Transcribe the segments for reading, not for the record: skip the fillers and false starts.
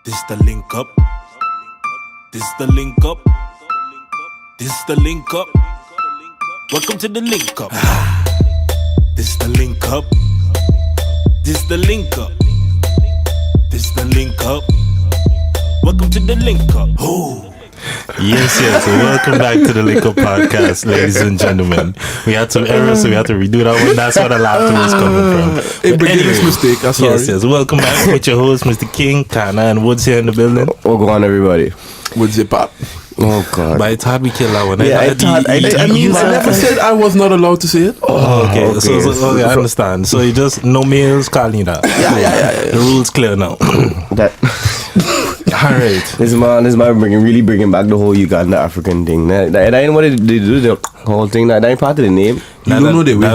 This the link up. This the link up. This the link up. Welcome to the link up. This the link up. This the link up. This the link up. Welcome to the link up. Oh. Yes. Welcome back to the LinkUp podcast, ladies and gentlemen. We had some errors, so we had to redo that one. That's where the laughter was coming from. A beginner's mistake, I'm sorry. Yes. Welcome back with your host, Mr. King, Kana, and Woods here in the building. Oh, go on, everybody. Woods it pop. Oh, God. But it's hard we kill that one. Yeah, I never said I was not allowed to say it. Oh, okay. So I understand. So you just, no males calling you that. Yeah. The rule's clear now. That. Alright. This man really bringing back the whole Uganda African thing. That ain't what they do, the whole thing. That ain't part of the name. You don't know the way.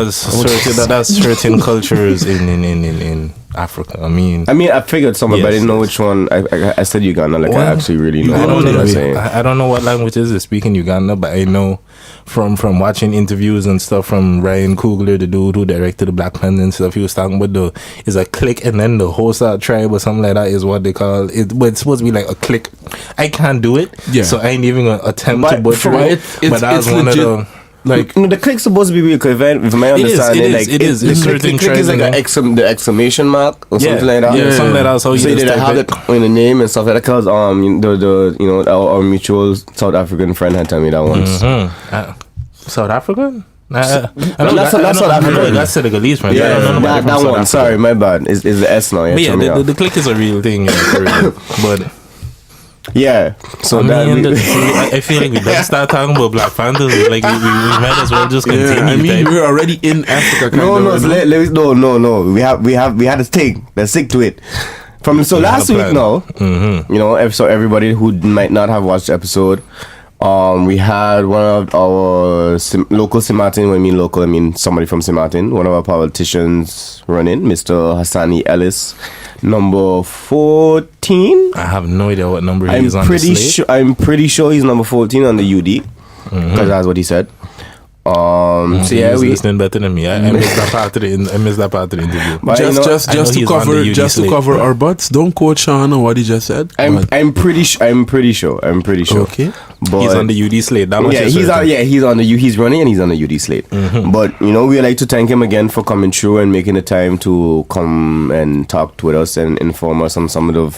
That's certain cultures in Africa. I mean, I figured some, but I didn't know which one. I said Uganda, like I actually really know. I don't know what languages they speak in Uganda, but I know from watching interviews and stuff from Ryan Coogler, the dude who directed the Black Panther and stuff. He was talking about is a clique, and then the Hosa tribe or something like that is what they call it. But it's supposed to be like a clique. I can't do it, so I ain't even gonna attempt to butcher it. But that's one of the. Like the click's supposed to be weird because if my understanding, it's certain click is like the exclamation mark or something like that. Yeah, something like that. So you did have it in the name and stuff like that. Because our mutual South African friend had told me that once. South African? That's South African. That's Senegalese, man. Yeah, that one. Sorry, my bad. Is the S now? Yeah, but the click is a real thing. But. Yeah, so I feel like we better start talking about Black Panther. Like we might as well just continue. We're already in Africa. No. We had a thing. Let's stick to it. Last week now, so everybody who might not have watched the episode, we had one of our local Simartin. When I mean local, I mean somebody from Simartin. One of our politicians running, Mr. Hassani Ellis. Number 14. I have no idea what number he is on the slate. I'm pretty sure he's number 14 on the UD because that's what he said. So yeah, we listening better than me. I missed that part of the interview. But just to cover our butts. Don't quote Sean on what he just said. I'm pretty sure. Okay, but he's on the UD slate. He's running and he's on the UD slate. But we like to thank him again for coming through and making the time to come and talk with us and inform us on some of the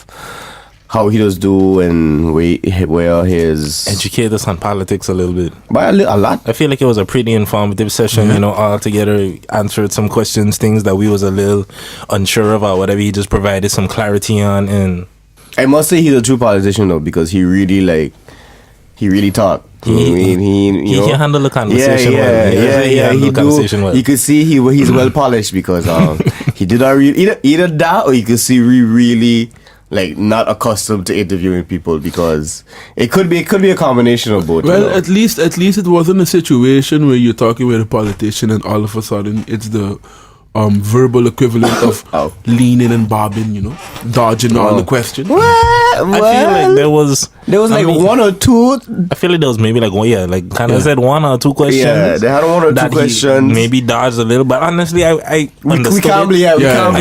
how he does do and where his educate us on politics a little bit. By a lot. I feel like it was a pretty informative session. All together answered some questions, things that we was a little unsure about. Whatever, he just provided some clarity on. And I must say he's a true politician though, because he really talked. He can handle the conversation well. You could see he's well polished because he did either that, or you could see really not accustomed to interviewing people, because it could be a combination of both. Well, at least it wasn't a situation where you're talking with a politician and all of a sudden it's the verbal equivalent of leaning and bobbing, dodging all the questions. I feel like there was one or two. I feel like there was maybe Kana said one or two questions. Yeah, they had one or two questions. Maybe dodged a little, but honestly, I understood I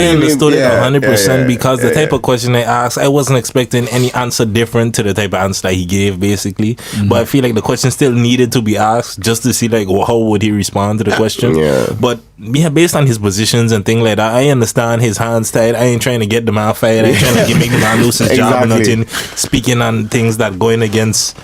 understood it 100% because the type of question I asked, I wasn't expecting any answer different to the type of answer that he gave, basically. But I feel like the question still needed to be asked just to see how would he respond to the question. But based on his positions and things like that, I understand his hands tied. I ain't trying to get the man fired. I ain't trying to make the man lose his job or nothing. Speaking on things that going against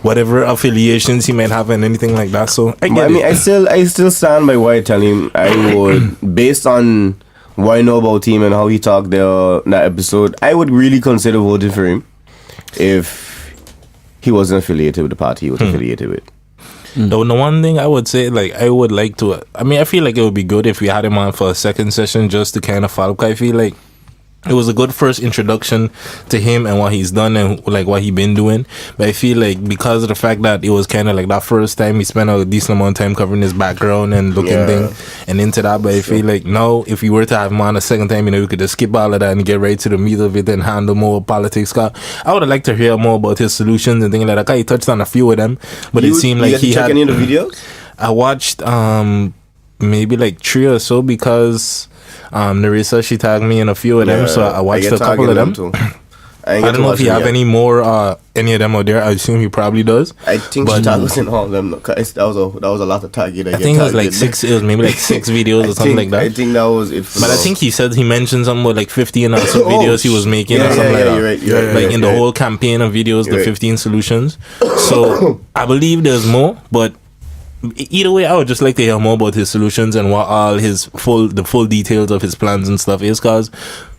whatever affiliations he might have and anything like that. So I still stand by what I tell him. I would, based on what I know about him and how he talked there in that episode, I would really consider voting for him if he wasn't affiliated with the party he was affiliated with. The one thing I would say, I would like to, I feel like it would be good if we had him on for a second session just to kind of follow up. I feel like it was a good first introduction to him and what he's done and what he been doing. But I feel like because of the fact that it was kind of that first time, he spent a decent amount of time covering his background and looking thing and into that. But I feel like now, if we were to have him on a second time, we could just skip all of that and get right to the meat of it and handle more politics. I would have liked to hear more about his solutions and things like that. He touched on a few of them, but it seemed like he had. Check any of the videos? I watched maybe 3 or so because Narissa, she tagged me in a few of them, so I watched a couple of them. I don't know if you have any more, any of them out there. I assume he probably does. I think she tagged us in all of them. That was a lot of tagging. I think it was like six. It was maybe like 6 videos or something like that. I think that was it. But I think he said he mentioned something about like 15 or so videos he was making or something like that. You're right. Like in the whole campaign of videos, the 15 solutions. So I believe there's more, but either way, I would just like to hear more about his solutions and what all the full details of his plans and stuff is, because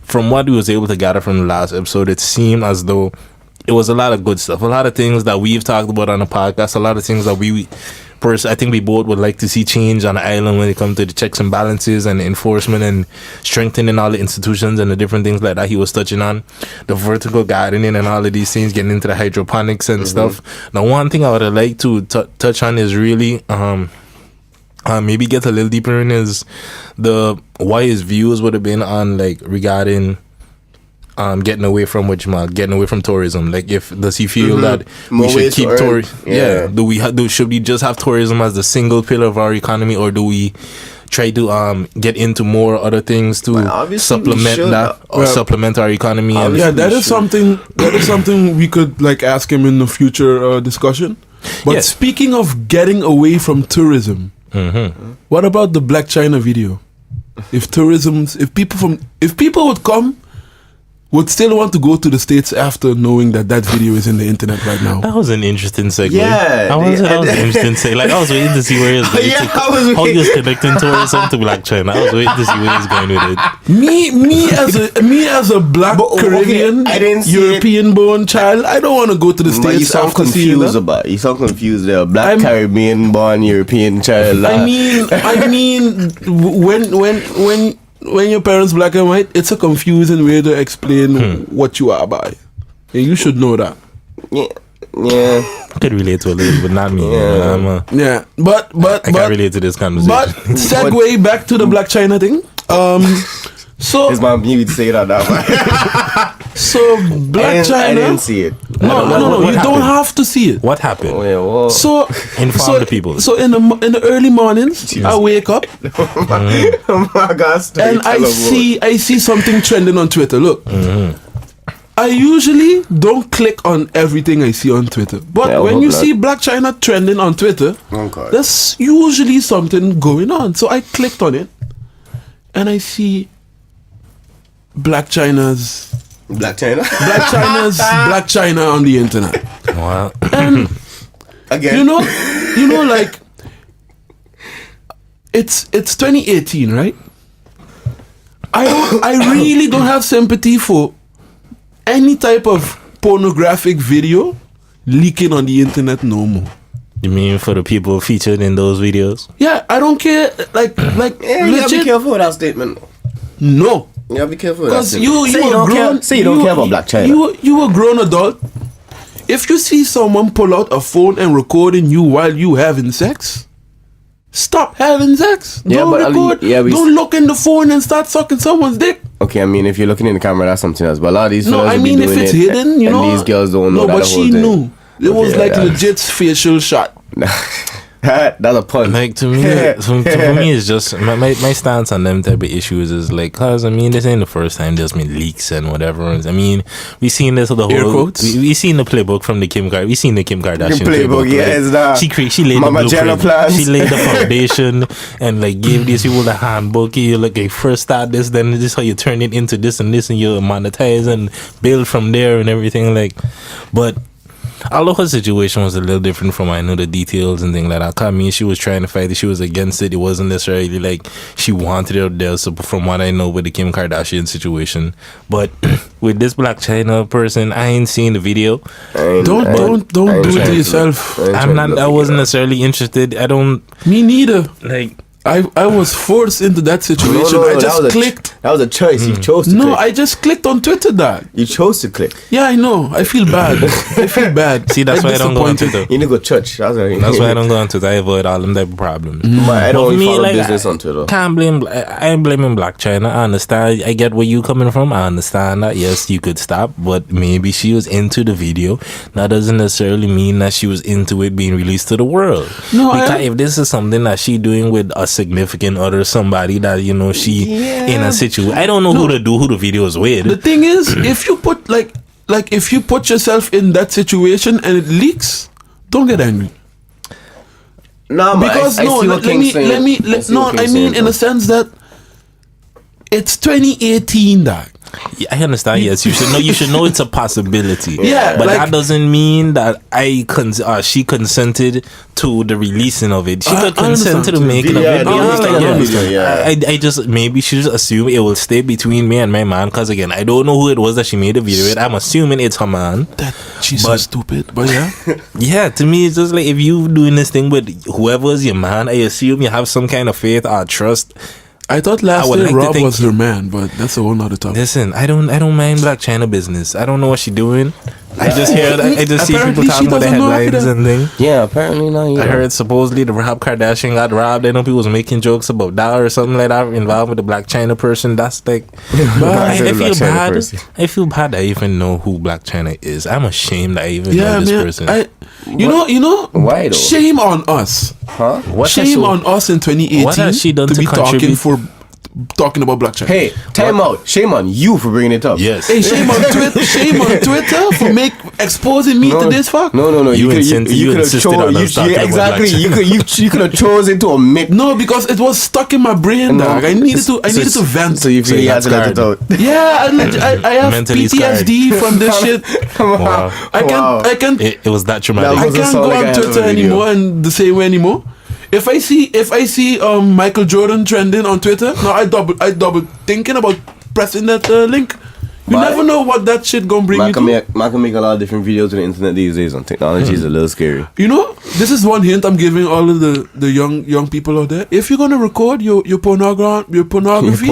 from what we was able to gather from the last episode, it seemed as though it was a lot of good stuff, a lot of things that we've talked about on the podcast, a lot of things that I think we both would like to see change on the island when it comes to the checks and balances and enforcement and strengthening all the institutions and the different things like that he was touching on, the vertical gardening and all of these things, getting into the hydroponics and stuff. Now, one thing I would like to touch on is really maybe get a little deeper in is why his views would have been on like regarding getting away from tourism. Like, does he feel that we should keep tourism? Yeah. Should we just have tourism as the single pillar of our economy, or do we try to get into more other things to supplement that or supplement our economy? That is something we could like ask him in the future discussion. But speaking of getting away from tourism, what about the Blac Chyna video? If people would still want to go to the States after knowing that video is in the internet right now. That was an interesting segue. Yeah, that was an interesting segue. Like, I was waiting to see where he was going. How he was connecting tourism to Blac Chyna. I was waiting to see where he's going with it. Me as a black Caribbean, European-born child, I don't want to go to the States. You sound confused about. You sound confused there. Black Caribbean-born European child. I mean, when your parents black and white, it's a confusing way to explain what you are by. And you should know that. Yeah. I could relate to a little, but not me. But I can't relate to this conversation. But segue back to the Blac Chyna thing. So his mom, you would say that now. So Blac Chyna, I didn't see it. No. You don't have to see it. What happened? So inform the people. So in the early mornings, I wake up. Oh my God! And I see something trending on Twitter. Look. I usually don't click on everything I see on Twitter. But when you see Blac Chyna trending on Twitter, there's usually something going on. So I clicked on it and I see Blac Chyna's Blac Chyna on the internet. Wow. And again, you know, like it's 2018, right? I really don't have sympathy for any type of pornographic video leaking on the internet no more. You mean for the people featured in those videos? Yeah, I don't care. Like you gotta be careful with that statement. No. You gotta be careful with that Because statement. you don't care about Blac Chyna. You a grown adult. If you see someone pull out a phone and recording you while you having sex, stop having sex. Don't record. Don't look in the phone and start sucking someone's dick. Okay, I mean, if you're looking in the camera, that's something else. But a lot of these No, I mean, if it's hidden, you know. And these girls don't know that but the whole she thing. knew. It was like legit facial shot. That's a pun. Like, to me, for me, it's just my stance on them type of issues is like, cause I mean, this ain't the first time there's been leaks and whatever. I mean, we seen this the air whole. quotes? We seen the playbook from the Kim Kardashian. We seen the Kim Kardashian playbook. Yeah, like, it's that. She laid Mama the Jenna blueprint. plans. She laid the foundation and like gave these people the handbook. You like first start this, then this is how you turn it into this and this, and you monetize and build from there and everything. Like, but. Although her situation was a little different from I know the details and things like that. I mean, she was trying to fight it. She was against it. It wasn't necessarily like she wanted it out there. So from what I know with the Kim Kardashian situation, but with this Blac Chyna person, I ain't seen the video. Don't do it to yourself. I wasn't necessarily interested. I don't. Me neither. Like. I was forced into that situation. I just clicked. That was a choice. You chose to click. No, I just clicked on Twitter, dog. You chose to click. Yeah, I know. I feel bad. I feel bad. See, that's why I don't go on Twitter. You need to go to church. That's why I don't go on Twitter. I avoid all them type of problems. But I don't really follow business on Twitter. I ain't blaming Blac Chyna. I understand. I get where you coming from. I understand that. Yes, you could stop, but maybe she was into the video. That doesn't necessarily mean that she was into it being released to the world. No, because if this is something that she doing with a significant other, somebody that you know she in a situation. I don't know who the video is with. The thing is, if you put like like if you put yourself in that situation and it leaks, don't get angry. No, Because I mean in a sense that it's 2018, dog. Yeah, I understand. Yes, you should know it's a possibility. Yeah, but like, that doesn't mean that she consented to the releasing of it. She could consent to the making of it. I just maybe she just assume it will stay between me and my man. Because again, I don't know who it was that she made the video with. I'm assuming it's her man. She's so stupid. But yeah, yeah. To me, it's just like if you doing this thing with whoever's your man, I assume you have some kind of faith or trust. I thought last year Rob was her man, but that's a whole nother topic. Listen, I don't mind Blac Chyna business. I don't know what she doing. I just hear that. I just see people talking about the headlines and things. Yeah, apparently not. I heard supposedly the Rob Kardashian got robbed. I know people was making jokes about that or something like that involved with the Blac Chyna person. That's like, I feel bad. I feel bad that I even know who Blac Chyna is. I'm ashamed that I even know this person. You know, why though? Shame on us. Huh? Shame on us in 2018 what has she done to be contribute? talking about Blac Chyna. Hey, time out. Shame on you for bringing it up. Yes. Hey, shame on Twitter for exposing me to this fuck. No. You could have chosen to omit. No, because it was stuck in my brain, dog. I needed to vent. So you feel you had to let it out. Yeah, I have PTSD from this shit. Wow. I can't. It was that traumatic. I can't go on Twitter anymore and the same way anymore. If I see Michael Jordan trending on Twitter, now I double thinking about pressing that link. You never know what that shit gonna bring you to. Man can make a lot of different videos on the internet these days, and technology is a little scary. You know, this is one hint I'm giving all of the young people out there. If you're gonna record your pornography,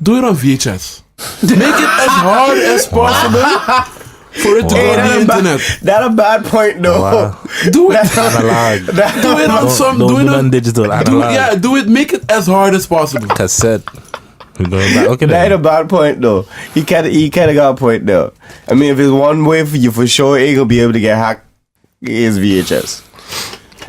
do it on VHS. Make it as hard as possible. For it to go on the internet. That's a bad point, though. Wow. Do it. Analog. Do it on some. Do it on digital. Analog. Do it. Make it as hard as possible. Cassette. We're going back. Okay, that's a bad point, though. He kind of got a point, though. I mean, if it's one way for you, for sure, ain't gonna be able to get hacked. Is VHS.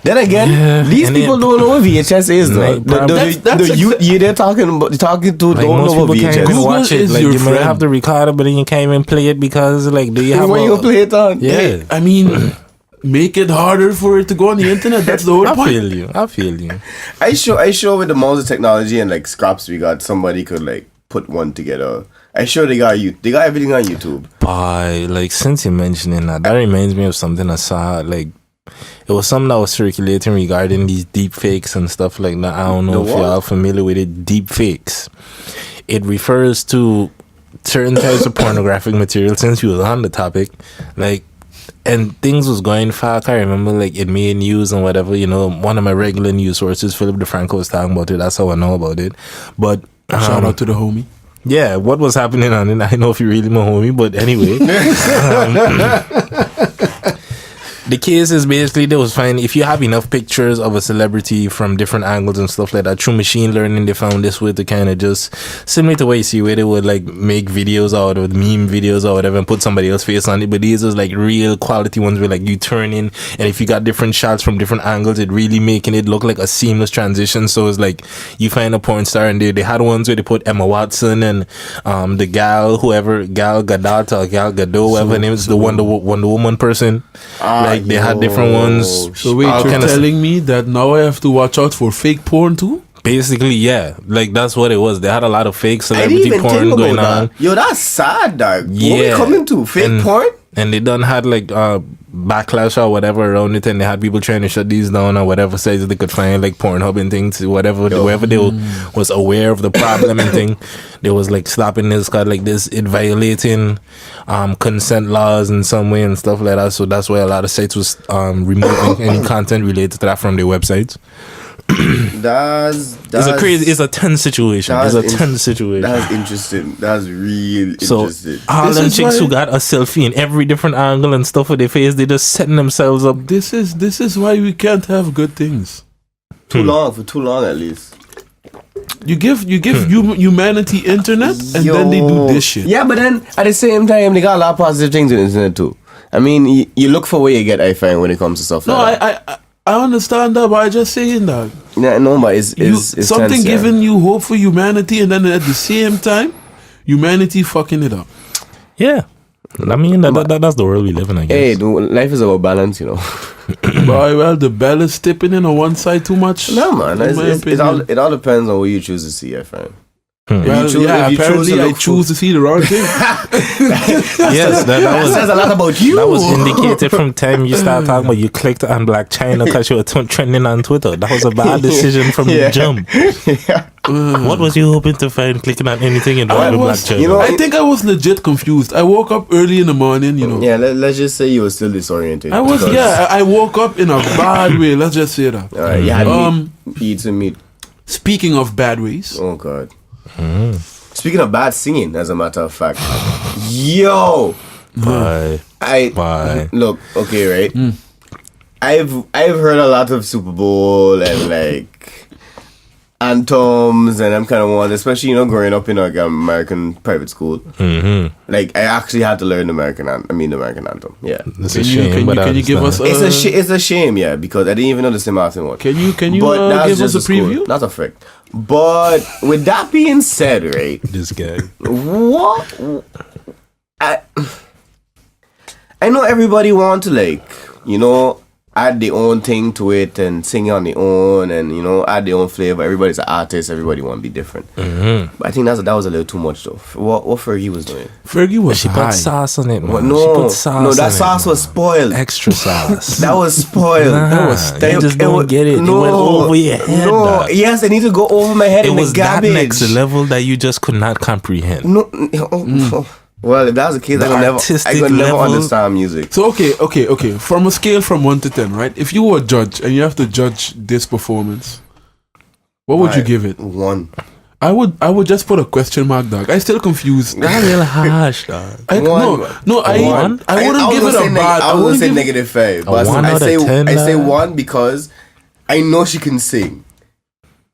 Then again, these people don't know what VHS is, right? The youth they're talking to like don't know what VHS is. Google watch it. Like, you might have to record it, but then you can't even play it because, like, do you have where you gonna play it on? Yeah. I mean, make it harder for it to go on the internet. That's the whole point. I feel you. I sure with the most of technology and like scraps we got, somebody could like put one together. I sure they got everything on YouTube. Like, since you're mentioning that reminds me of something I saw. Like, it was something that was circulating regarding these deep fakes and stuff like that. I don't know if y'all familiar with it. Deep fakes. It refers to certain types of pornographic material. Since you was on the topic, like, and things was going far. I remember, like, it made news and whatever. You know, one of my regular news sources, Philip DeFranco, was talking about it. That's how I know about it. But shout out to the homie. Yeah, what was happening on it? I know if you really my homie, but anyway. The case is basically they was finding if you have enough pictures of a celebrity from different angles and stuff like that, through machine learning they found this way to kind of just similar to what you see where they would like make videos out of meme videos or whatever and put somebody else's face on it, but these was like real quality ones where like you turn in and if you got different shots from different angles, it really making it look like a seamless transition. So it's like you find a porn star and they had ones where they put Emma Watson and the Gal Gadot or Gal Gadot, whatever her name is, the Wonder Woman person. Like they had different ones. So wait, you're telling me that now I have to watch out for fake porn too? Basically, yeah. Like that's what it was. They had a lot of fake celebrity porn going on. Yo, that's sad, dog. Yeah. What we coming to? Fake porn? And they done had like backlash or whatever around it, and they had people trying to shut these down or whatever sites they could find, like Pornhub and things, wherever they was aware of the problem and thing. They was like stopping this guy like this, it violating consent laws in some way and stuff like that. So that's why a lot of sites was removing any content related to that from their websites. It's a tense situation. That's interesting. That's real interesting. All them chicks who got a selfie in every different angle and stuff with their face, they just setting themselves up. This is why we can't have good things. For too long at least. You give humanity internet and then they do this shit. Yeah, but then at the same time they got a lot of positive things on the internet too. I mean, you look for what you get. I find when it comes to stuff. Like that. I understand that, but I just saying that. Yeah, no, but it's something tense, giving you hope for humanity, and then at the same time, humanity fucking it up. Yeah. I mean, that's the world we live in, I guess. Hey, life is about balance, you know. Boy, well, the bell is tipping in on one side too much. No, man. in my opinion. It all depends on what you choose to see, I find. Well, apparently I choose to see the wrong thing. Yes, that says a lot about you. That was indicated from time you started talking about you clicked on Blac Chyna because you were trending on Twitter. That was a bad decision from the jump. What was you hoping to find clicking on anything involving Blac Chyna? You know, I think I was legit confused. I woke up early in the morning, you know. Yeah, let's just say you were still disoriented. I woke up in a bad way. Let's just say that. You had pizza meat. Speaking of bad ways. Oh, God. Speaking of bad singing, as a matter of fact. Yo! Bye. Look, okay, right? I've heard a lot of Super Bowl and like anthems, and I'm kind of one, especially, you know, growing up in like American private school. Like I actually had to learn the American anthem. Yeah, it's a shame. Can you give us? It's a shame, yeah, because I didn't even know the St. Martin one. Can you give us a preview? Not a frick. But with that being said, right? This guy. What? I know everybody want to, like, you know, add their own thing to it and sing on their own and, you know, add their own flavor. Everybody's an artist. Everybody want to be different. But I think that was a little too much, though. What Fergie was doing? Fergie was She high. put sauce on it, man. No, She put sauce that on sauce it, was spoiled. extra sauce. That was spoiled. You just don't get it. It went over your head. No, dog. yes, I need to go over my head It in was the garbage. that next level that you just could not comprehend. No, well, if that was the case, I could never understand music. So okay. From a scale from 1 to 10, right? If you were a judge and you have to judge this performance, what would you give it? 1. I would just put a question mark, dog. I still confused. That's real harsh, dog. I wouldn't give it a bad. I wouldn't say -5, but I say 1 because I know she can sing.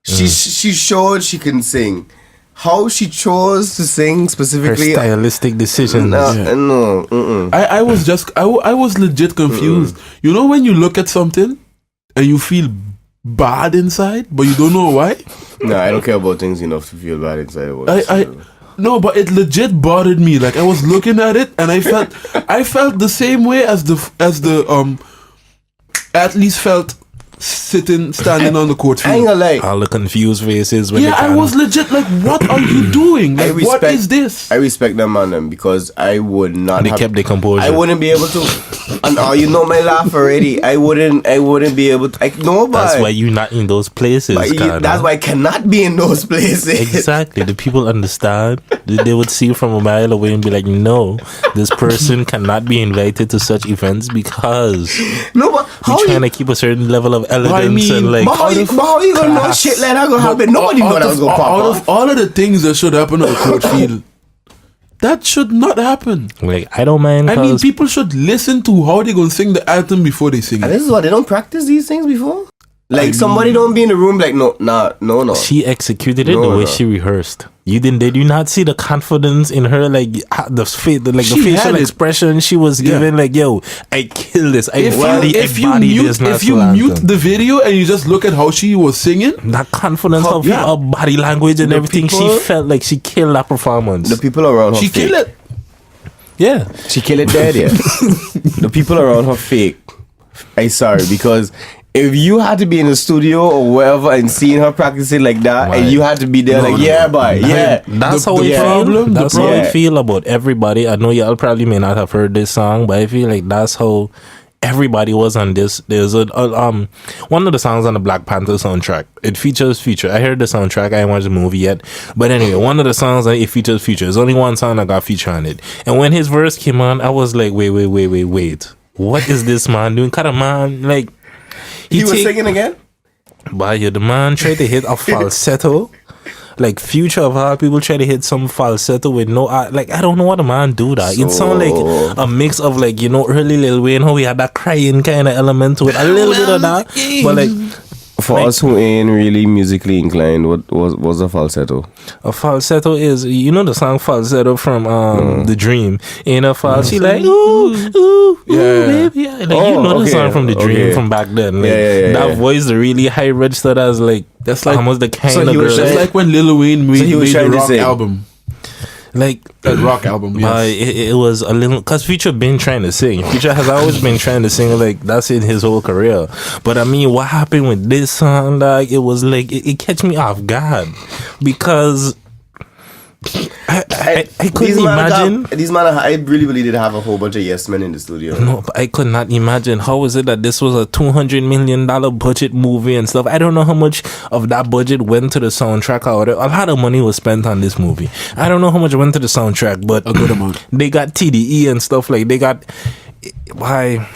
She showed she can sing. How she chose to sing specifically, her stylistic decisions. I was legit confused. You know when you look at something and you feel bad inside, but you don't know why? No, I don't care about things enough to feel bad inside. No, but it legit bothered me. Like I was looking at it and I felt the same way as the athletes felt standing on the court field. I ain't gonna lie. All the confused faces. When I was legit like, what are you doing? Like, what is this? I respect them on them because I would not. They kept their composure. I wouldn't be able to. And you know my laugh already. I wouldn't be able to. That's why you're not in those places. That's why I cannot be in those places. Exactly. The people understand. They would see from a mile away and be like, no, this person cannot be invited to such events because we're trying to keep a certain level of elegance and like. How you gonna know shit like that gonna happen? Nobody know that was gonna pop out of all of the things that should happen on the court field, that should not happen. Like, I don't mind. I mean, people should listen to how they gonna sing the anthem before they sing it. And this is what they don't practice these things before. Like somebody don't be in the room like no. She executed it the way she rehearsed. They did you not see the confidence in her, like the facial expression she was giving, like, yo, I killed this. If you mute the video and you just look at how she was singing, that confidence of her body language and everything, she felt like she killed that performance. The people around her, she killed it. Yeah, she killed it dead. Yeah, the people around her fake. I'm sorry, because if you had to be in the studio or wherever and seeing her practicing like that, and you had to be there, that's how we feel. That's how I feel about everybody. I know y'all probably may not have heard this song, but I feel like that's how everybody was on this. There's one of the songs on the Black Panther soundtrack. It features Future. I heard the soundtrack. I ain't watched the movie yet, but anyway, one of the songs it features Future. There's only one song that got Future on it, and when his verse came on, I was like, wait. What is this man doing? Kind of man, like he was singing again. But the man tried to hit a falsetto. Like Future of all people try to hit some falsetto with no like I don't know what the man do that. It sound like a mix of like, you know, early Lil Wayne, how we had that crying kind of element to it, a little bit of that, but like. For us who ain't really musically inclined, what was a falsetto? A falsetto is, you know the song Falsetto from The Dream. In a falsetto, she like, ooh, baby. Like, you know the song from The Dream from back then. Like, that voice, the really high register, that's like almost the kind of girl. That's like when Lil Wayne made the Rock album. Like that rock album. Yes. It was a little because Future been trying to sing. Future has always been trying to sing. Like that's in his whole career. But I mean, what happened with this song? Like it was like it catch me off guard because. I couldn't imagine. These man, I really did have a whole bunch of yes men in the studio. No, but I could not imagine how is it that this was a $200 million budget movie and stuff. I don't know how much of that budget went to the soundtrack or whatever. A lot of money was spent on this movie. I don't know how much went to the soundtrack, but a good amount. They got TDE and stuff like they got. Why?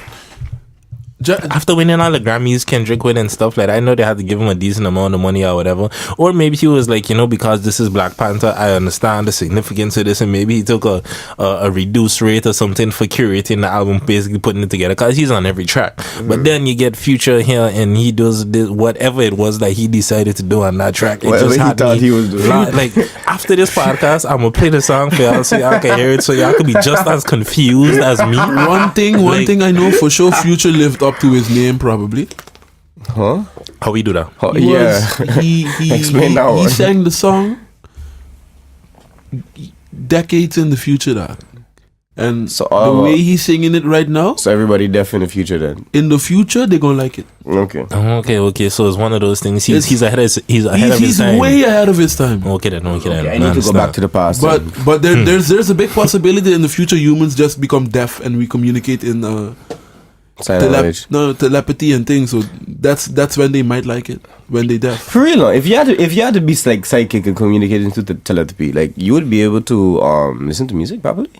After winning all the Grammys, Kendrick win and stuff like that, I know they had to give him a decent amount of money or whatever. Or maybe he was like, because this is Black Panther, I understand the significance of this, and maybe he took a reduced rate or something for curating the album, basically putting it together, because he's on every track. But then you get Future here, and he does this, whatever it was that he decided to do on that track. It just had me, he was doing. Like, after this podcast, I'm going to play the song for y'all so y'all can hear it, so y'all can be just as confused as me. One thing I know for sure, Future lived up to his name, probably. Huh? How we do that? He Explain now. He sang the song decades in the future, that. And so, the way he's singing it right now, so everybody deaf in the future then. In the future, they're gonna like it. Okay. Okay. So it's one of those things. He's ahead of his time. He's way ahead of his time. Okay then. I need to go back to the past. But there's a big possibility in the future humans just become deaf and we communicate in telepathy and things. So that's when they might like it, when they deaf. For real, no? If you had to be like psychic and communicate into the telepathy, like you would be able to listen to music probably.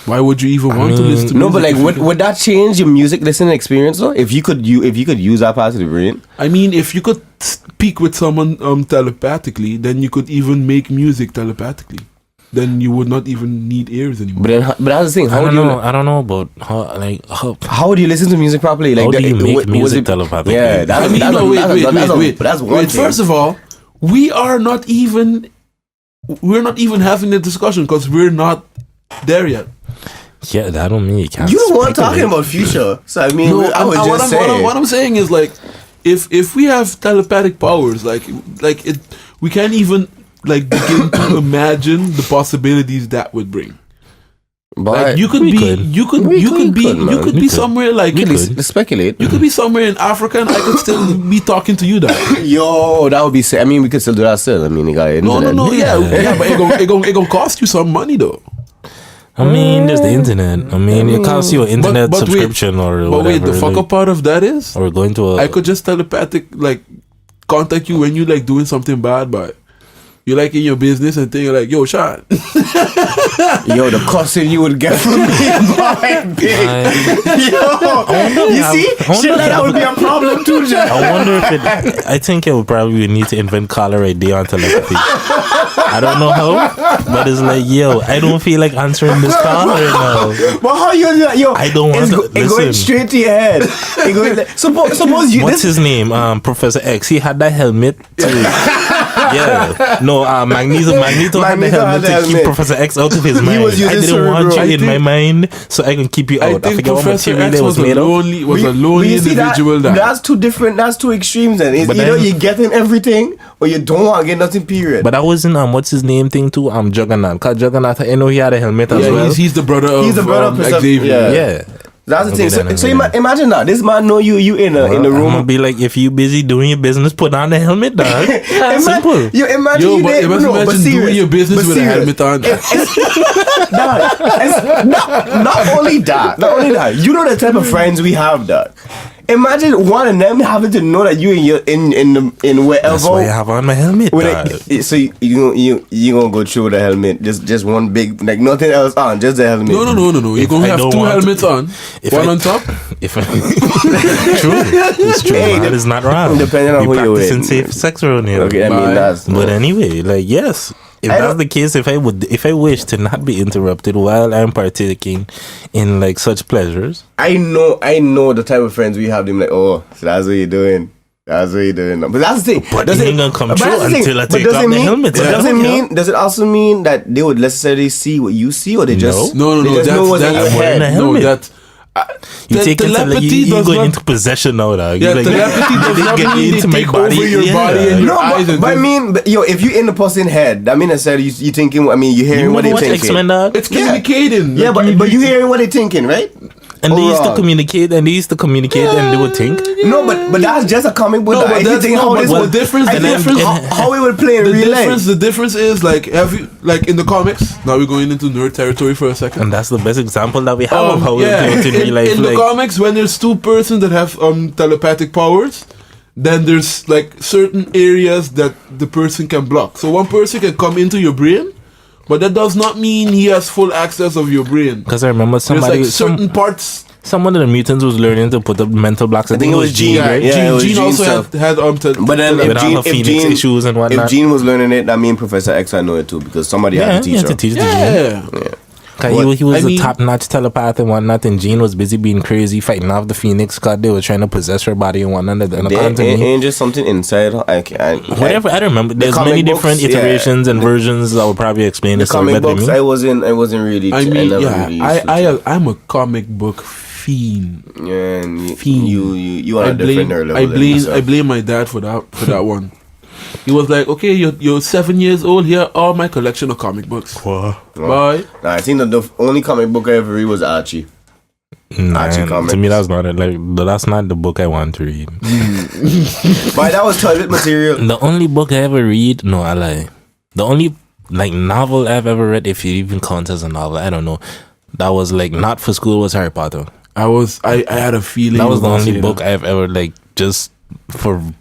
Why would you even want to listen to music? No, but like would that change your music listening experience though? If you could use that part of the brain? I mean, if you could speak with someone telepathically, then you could even make music telepathically. Then you would not even need ears anymore. But that's the thing. I don't know about how would you listen to music properly? Like, how do you make music telepathically? Yeah, wait. First of all, we're not even having the discussion because we're not there yet. Yeah, that don't mean you can't. You don't want talking about Future. So I mean, what I'm saying is like, if we have telepathic powers, like it, we can't even like begin to imagine the possibilities that would bring. But like you could be somewhere like let's speculate. You could be somewhere in Africa and I could still be talking to you there. Yo, that would be sick. I mean, we could still do that still. I mean, you got internet. Yeah, but it gonna cost you some money though. I mean, there's the internet. I mean, it costs you an internet subscription or whatever. But wait, the fuck up part of that is, or going to I could just telepathic like contact you when you like doing something bad, but you like in your business and think you're like, yo, Sean. Yo, the cussing you would get from me, boy, big. You see? Shit like that would be a problem too, John. I wonder if I think it would probably need to invent caller ID on telepathy. I don't know how, but it's like, yo, I don't feel like answering this call right now. But how you do that? Yo, I don't want to it going straight to your head. It going like, suppose you. What's his name? Professor X. He had that helmet too. Yeah. No, Magneto had the helmet to keep Professor X out of his mind. I didn't want you in my mind, so I can keep you out. I think Professor X was a lonely individual. That's two different. That's two extremes. Then either you're getting everything or you don't want to get nothing. Period. But I wasn't what's his name thing too. Juggernaut. Cause Juggernaut, I know he had a helmet as well. He's the brother of Xavier. Yeah. That's the thing. So imagine that this man know you in the room. I'm gonna be like, if you busy doing your business, put on the helmet, dog. Simple. You imagine doing your business with a helmet on. Not only that. You know the type of friends we have, dog. Imagine one of them having to know that you in wherever. That's why I have on my helmet. So you gonna go through the helmet, just one big, like nothing else on, just the helmet. No. You're gonna have two helmets on. One on top. True, it's true. Hey, that is not wrong. Depending on who you're with. Practicing safe sex around here. Okay, I mean that's. But anyway, like yes. If that's the case, if I wish to not be interrupted while I'm partaking in like such pleasures, I know the type of friends we have. Them like, oh, so that's what you're doing. That's what you're doing. But that's the thing. But it ain't gonna come true until I take off the helmet. Does it also mean that they would necessarily see what you see, or they just no? They just know what's in your head. No, that You take you going into possession now, dog. Yeah, telepathy does not mean they take over your body and your eyes. But I mean, if you in the person's head, I mean, I said you thinking. I mean, you hearing what they thinking. X-Men, dog? It's communicating. Yeah, but you hearing what they thinking, right? And they used to communicate, and they would think. No, but that's just a comic book. No, but that's the difference. How it would play in real life. The difference is like in the comics. Now we're going into nerd territory for a second. And that's the best example that we have of how it plays in real life. In the comics, when there's two persons that have telepathic powers, then there's like certain areas that the person can block. So one person can come into your brain, but that does not mean he has full access of your brain. Because I remember somebody... There's like certain parts... Someone of the mutants was learning to put up mental blocks. I think it was Jean, right? Yeah, Jean also had but then if Jean issues and whatnot. If Jean was learning it, I mean Professor X, I know it too, because somebody had to teach her. He was a top-notch telepath and whatnot, and Jean was busy being crazy, fighting off the Phoenix because they were trying to possess her body and whatnot. Ain't just something inside. Whatever, I don't remember. There's many different iterations and versions. I will probably explain this. The comic books, I wasn't really. I'm a comic book fiend. Yeah, and you are a different level. I blame my dad for that one. He was like, okay, you're 7 years old. Here, all my collection of comic books. Bye. Nah, I think the only comic book I ever read was Archie. Archie comics. To me, that's not it. That's not the book I want to read. But that was toilet material. The only book I ever read, no, I lie. The only novel I've ever read, if it even counts as a novel, I don't know. That was not for school, was Harry Potter. I had a feeling that was the only book I've ever just fun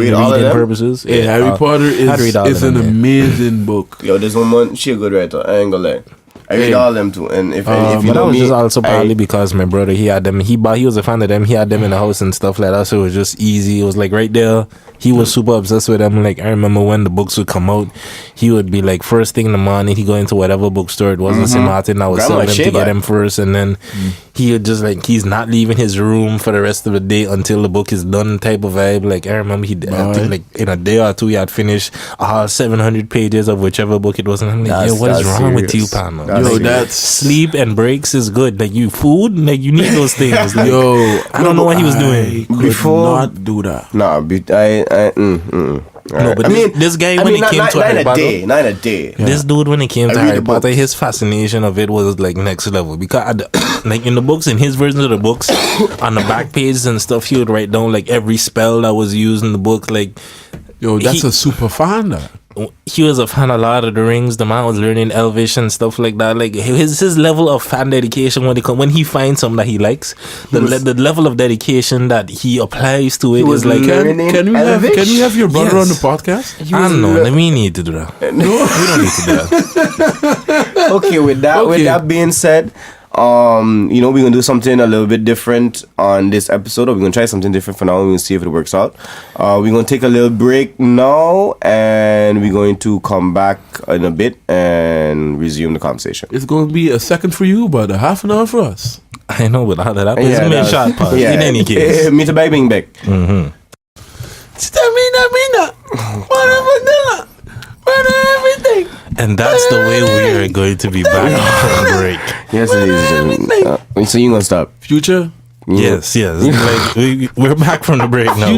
reading purposes. Yeah, Harry Potter is an amazing book. Yo, this woman, she a good writer. I ain't gonna lie. I read all them too, and if you but know that was me, just also probably because my brother, he had them. He was a fan of them. He had them in the house and stuff like that. So it was just easy. It was right there. He was super obsessed with them. I remember when the books would come out, he would be first thing in the morning, he go into whatever bookstore it was in St. Martin. I would sell them to get them first, and then he would just he's not leaving his room for the rest of the day until the book is done type of vibe. I remember I think in a day or two he had finished 700 pages of whichever book it was, and I'm like, yo, what is wrong with you, Panther? Yo, that's sleep and breaks is good. You food, you need those things. I don't know what he was doing before. Not do that. Nah, no, but this guy when he came to Harry Potter, not a day. This dude when he came to Harry Potter, his fascination of it was next level, because in the books, in his versions of the books, on the back pages and stuff, he would write down every spell that was used in the book. Yo, that's a super fan. He was a fan of Lord of the Rings. The man was learning Elvish and stuff like that. His level of fan dedication when he finds something that he likes, the level of dedication that he applies to it is can we have your brother on the podcast? I don't know. We need to do that. No, we don't need to do that. Okay, with that being said, we're gonna do something a little bit different on this episode, or we're gonna try something different for now, and we'll see if it works out. We're gonna take a little break now, and we're going to come back in a bit and resume the conversation. It's gonna be a second for you, but a half an hour for us. I know, but how that is a shot pass. In any case, me to being back. Stamina, everything. And that's the way we are going to be back from break. Yes, it is. So you gonna stop? Future? Yes. We're back from the break now.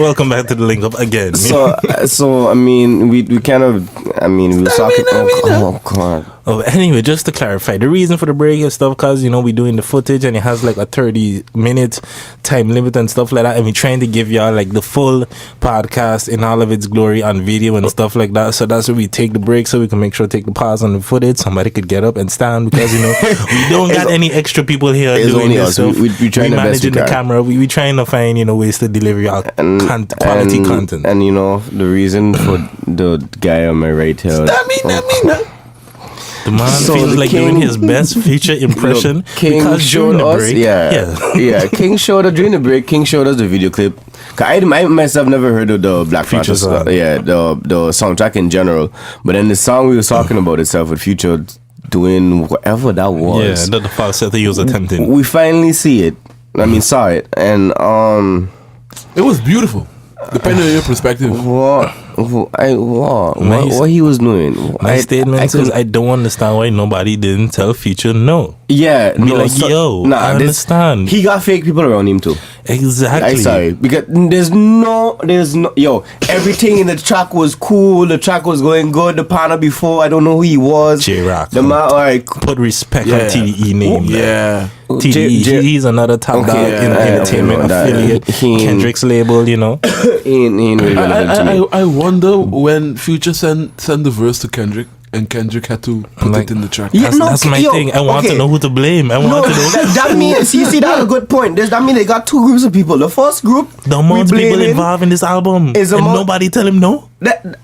Welcome back to the LinkUp again. So I mean, we kind of, we were talking. Oh God. Oh, anyway, just to clarify, the reason for the break and stuff, because, we're doing the footage and it has a 30-minute time limit and stuff like that. And we're trying to give y'all the full podcast in all of its glory on video and stuff like that. So that's why we take the break, so we can make sure to take the pause on the footage. Somebody could get up and stand, because, we don't got any extra people here doing this stuff. We managing the camera. We trying to find, ways to deliver y'all quality content. And, the reason for the guy on my right here. The man feels like doing his best feature impression. King showed us, King showed us during the break. King showed us the video clip. I myself never heard of the Black Panther song. The soundtrack in general. But then the song we was talking about itself with Future doing whatever that was. Yeah, the falsetto he was attempting. We finally see it. Saw it, and it was beautiful. Depending on your perspective. What he was doing? My statement is I don't understand why nobody didn't tell Future no. Yeah, Be I understand. He got fake people around him too. Exactly. I'm sorry, because there's no, everything in the track was cool. The track was going good. The partner before, I don't know who he was. J-Rock. The man, like, put respect on TDE name. Yeah. TDE, he's another top dog in entertainment affiliate. Kendrick's label, you know. I wonder when Future sent the verse to Kendrick. And Kendrick had to put it in the track. That's my thing. I want to know who to blame. I want to know. That means, see, that's a good point. That means they got two groups of people. The first group, the amount of people involved in this album, and nobody tell him no. That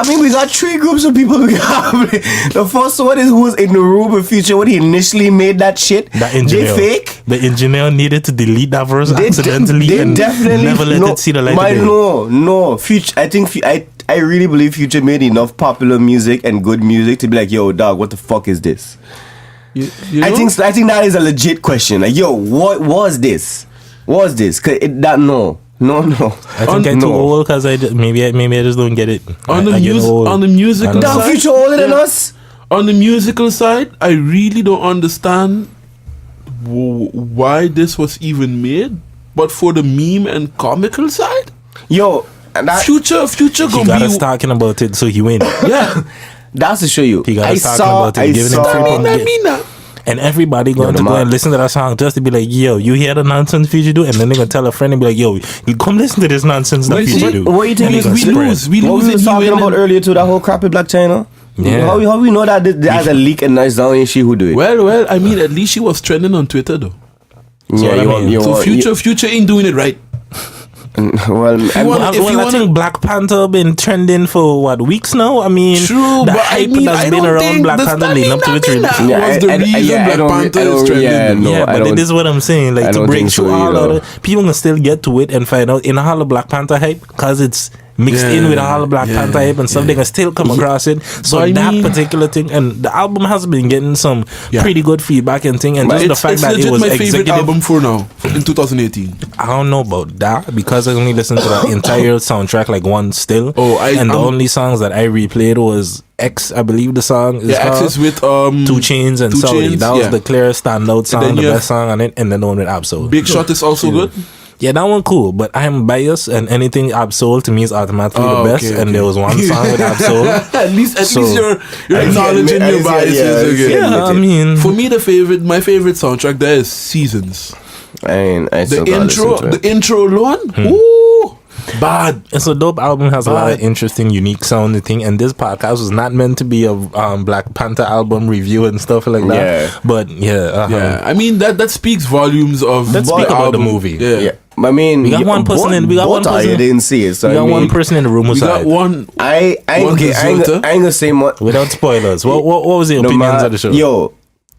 means we got three groups of people. The first one is who was in the room with Future when he initially made that shit. That engineer. They fake. The engineer needed to delete that verse accidentally and definitely never let it see the light of day. No. Future. I really believe Future made enough popular music and good music to be like, yo, dog, what the fuck is this? You know? I think that is a legit question. Like, yo, what was this? What was this? No. I think I'm too old because maybe I just don't get it. On the musical side, Future older than us. On the musical side, I really don't understand why this was even made. But for the meme and comical side, yo. Future he got us talking about it, so he win. Yeah, that's to show you. He got us talking about it, giving him free and everybody going to go and listen to that song just to be like, yo, you hear the nonsense Future do, and then they're gonna tell a friend and be like, yo, you come listen to this nonsense that Future do. What you think is we lose? What we were talking about earlier to that whole crap with Blac Chyna. Yeah. How we know that there's a leak and that's only she who do it? Well, I mean, at least she was trending on Twitter though. So Future ain't doing it right. Well, I think Black Panther been trending for weeks now. I mean, true, the but hype that's been around Black Panther leading up to its release. Was the reason Black Panther is trending. But this is what I'm saying. Like, to break through all of it, people can still get to it and find out in all the Black Panther hype because it's mixed in with all the Black Panther hype and stuff. They can still come across it. So that particular thing, and the album has been getting some pretty good feedback and thing, and just the fact that it was my favorite album for now in 2018. I don't know about that because I only listened to the entire soundtrack like once still. The only songs that I replayed was X, I believe the song is X is with 2 Chainz and Saudi. That was the clearest standout song, the best song on it, and then the one with Absol. Big Shot is also good. Yeah, that one cool, but I'm biased, and anything Absol to me is automatically the best. Okay. And there was one song with Absol. at least you're acknowledging your biases. I mean, for me, my favorite soundtrack there is Seasons. The intro alone, ooh, bad. It's a dope album, has a lot of interesting, unique sounding thing. And this podcast was not meant to be a Black Panther album review and stuff like that. Yeah. But I mean that speaks volumes of about the movie. Yeah. I mean, we got one person in. We got one person. You didn't see it. So we got one person in the room. We got one. I ain't gonna say much without spoilers. What was the opinions of the show? Yo,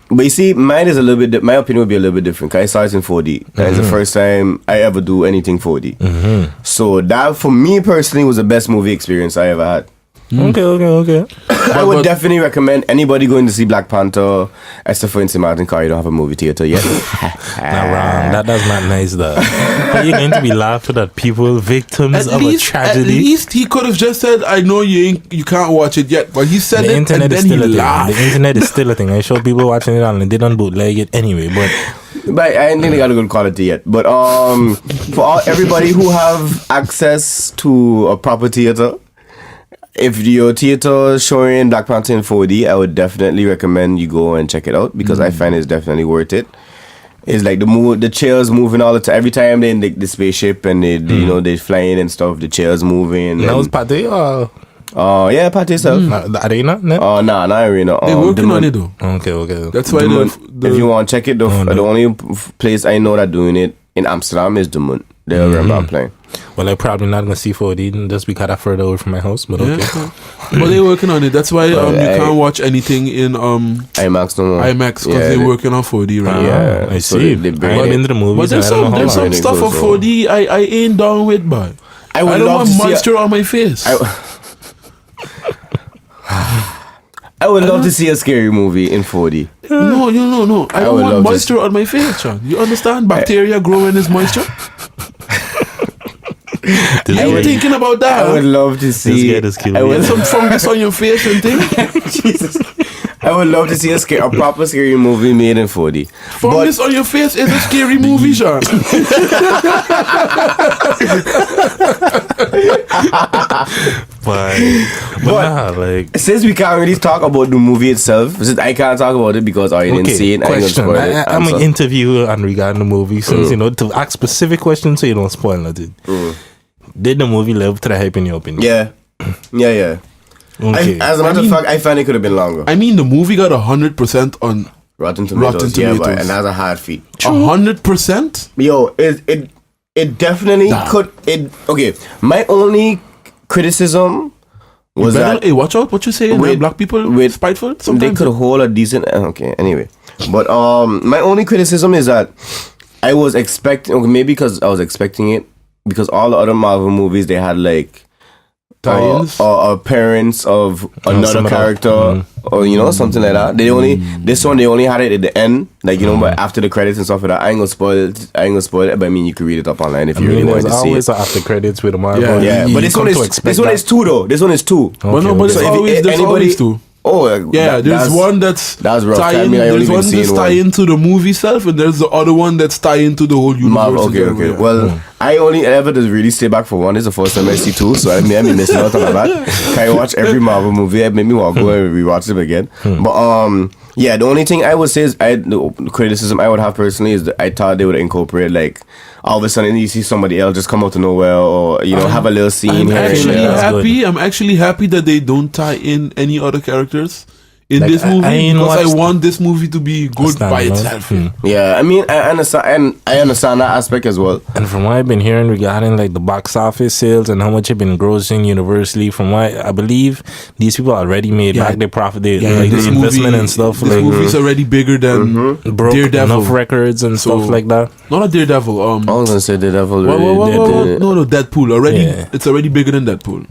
but you see, mine is a little bit. My opinion would be a little bit different. Cause I saw it in 4D. That's the first time I ever do anything 4D. So that, for me personally, was the best movie experience I ever had. Okay. I would definitely recommend anybody going to see Black Panther, except for in St. Martin, because you don't have a movie theater yet. Not wrong. That's not nice, though. Are you going to be laughing at people, victims of a tragedy? At least he could have just said, "I know you can't watch it yet," but he said the it, internet and is then still he laughed. The internet is still a thing. I show people watching it on, and they don't bootleg it anyway. But I don't think they got a good quality yet. But for everybody who have access to a proper theater, if your theater is showing Black Panther in 4D, I would definitely recommend you go and check it out because I find it's definitely worth it. It's like the chairs moving all the time. Every time they're in the spaceship and they're flying and stuff, the chairs moving. That was Pate or? Yeah, Pate itself. The arena? No? Nah, not arena. They're working on it though. Okay. That's why if you want to check it, the only place I know that doing it in Amsterdam is the Moon. They'll remember playing. Well, I'm probably not gonna see 4D just because I'm further away from my house, but okay. But they're working on it. That's why you can't watch anything in IMAX no more. IMAX because they're working on 4D right now. Yeah, I see. They bring it into the movies. But there's some stuff on 4D I ain't down with, but I don't want moisture on my face. I would love to see a scary movie in 4D. No. I don't want moisture on my face, Sean. You understand? Bacteria grow in this moisture. You thinking about that? I would love to see. This guy is I would Some fungus on your face and thing. Jesus. I would love to see a proper scary movie made in 4D. Fungus on your face is a scary movie, Sean. but nah, like Since we can't really talk about the movie itself, since I can't talk about it because I didn't see it, I ain't gonna question. spoil it. I'm an interviewer and regarding the movie, since to ask specific questions so you don't spoil nothing. Did the movie live to the hype in your opinion? Yeah. Okay. As a matter of fact, I find it could have been longer. I mean, the movie got 100% on Rotten Tomatoes. Yeah, but, and that's a hard feat. 100%. Yo, it definitely could. Okay, my only criticism was that. Hey, watch out! What you saying? With- Black people with- spiteful. They Sometimes could hold a decent. Okay, anyway, but my only criticism is that I was expecting. Okay, maybe because I was expecting it because all the other Marvel movies they had like tie-ins. appearance of another similar. character or something like that. This one they only had it at the end, like but after the credits and stuff like that. I ain't gonna spoil it, but I mean you can read it up online if you really want to there's see always it. after credits with the Marvel. Yeah. Yeah, but this one is two though. This one is two. But no, but okay. it's there's always two. Oh Yeah, there's one that's rough. I tie-in. mean, I only There's been one seeing that's one. tie into the movie itself, and there's the other one that's tie into the whole universe. Marvel, in general, okay. yeah. Well, I only ever just really stay back for one. This is the first time I see two, so I may be missing out on that. I watch every Marvel movie. It made me want to go and rewatch them again. But yeah, the only thing I would say is the criticism I would have personally is that I thought they would incorporate like all of a sudden you see somebody else just come out of nowhere or have a little scene I'm here. actually that's happy. I'm actually happy that they don't tie in any other characters in Like, this movie I ain't because I watched- want this movie to be good by Standalone. itself. Yeah, I mean I understand that aspect as well. And from what I've been hearing regarding like the box office sales and how much it been grossing universally, from what I believe, these people already made back their profit, like this the investment movie, and stuff. This Like movie's already bigger than broke Daredevil. enough records and stuff So- like that. Not a Daredevil. I was gonna say the devil. No, Deadpool already. Yeah. It's already bigger than Deadpool.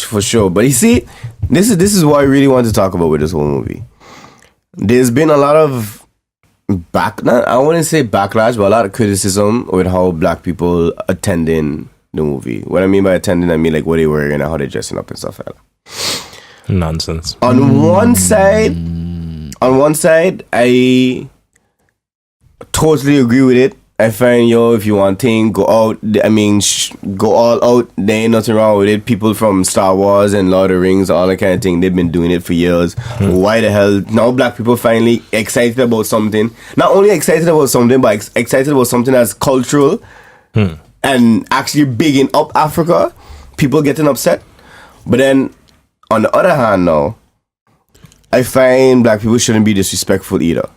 For sure. But you see, this is what I really want to talk about with this whole movie. There's been a lot of I wouldn't say backlash, but a lot of criticism with how black people attending the movie. What I mean by attending, I mean like what they wearing and how they dressing up and stuff like that. Nonsense. On one side, I totally agree with it. I find if you want thing, go out. I mean, go all out. There ain't nothing wrong with it. People from Star Wars and Lord of the Rings, all that kind of thing, they've been doing it for years. Why the hell now black people finally excited about something? Not only excited about something, but excited about something that's cultural and actually bigging up Africa. People getting upset. But then, on the other hand, now, I find black people shouldn't be disrespectful either.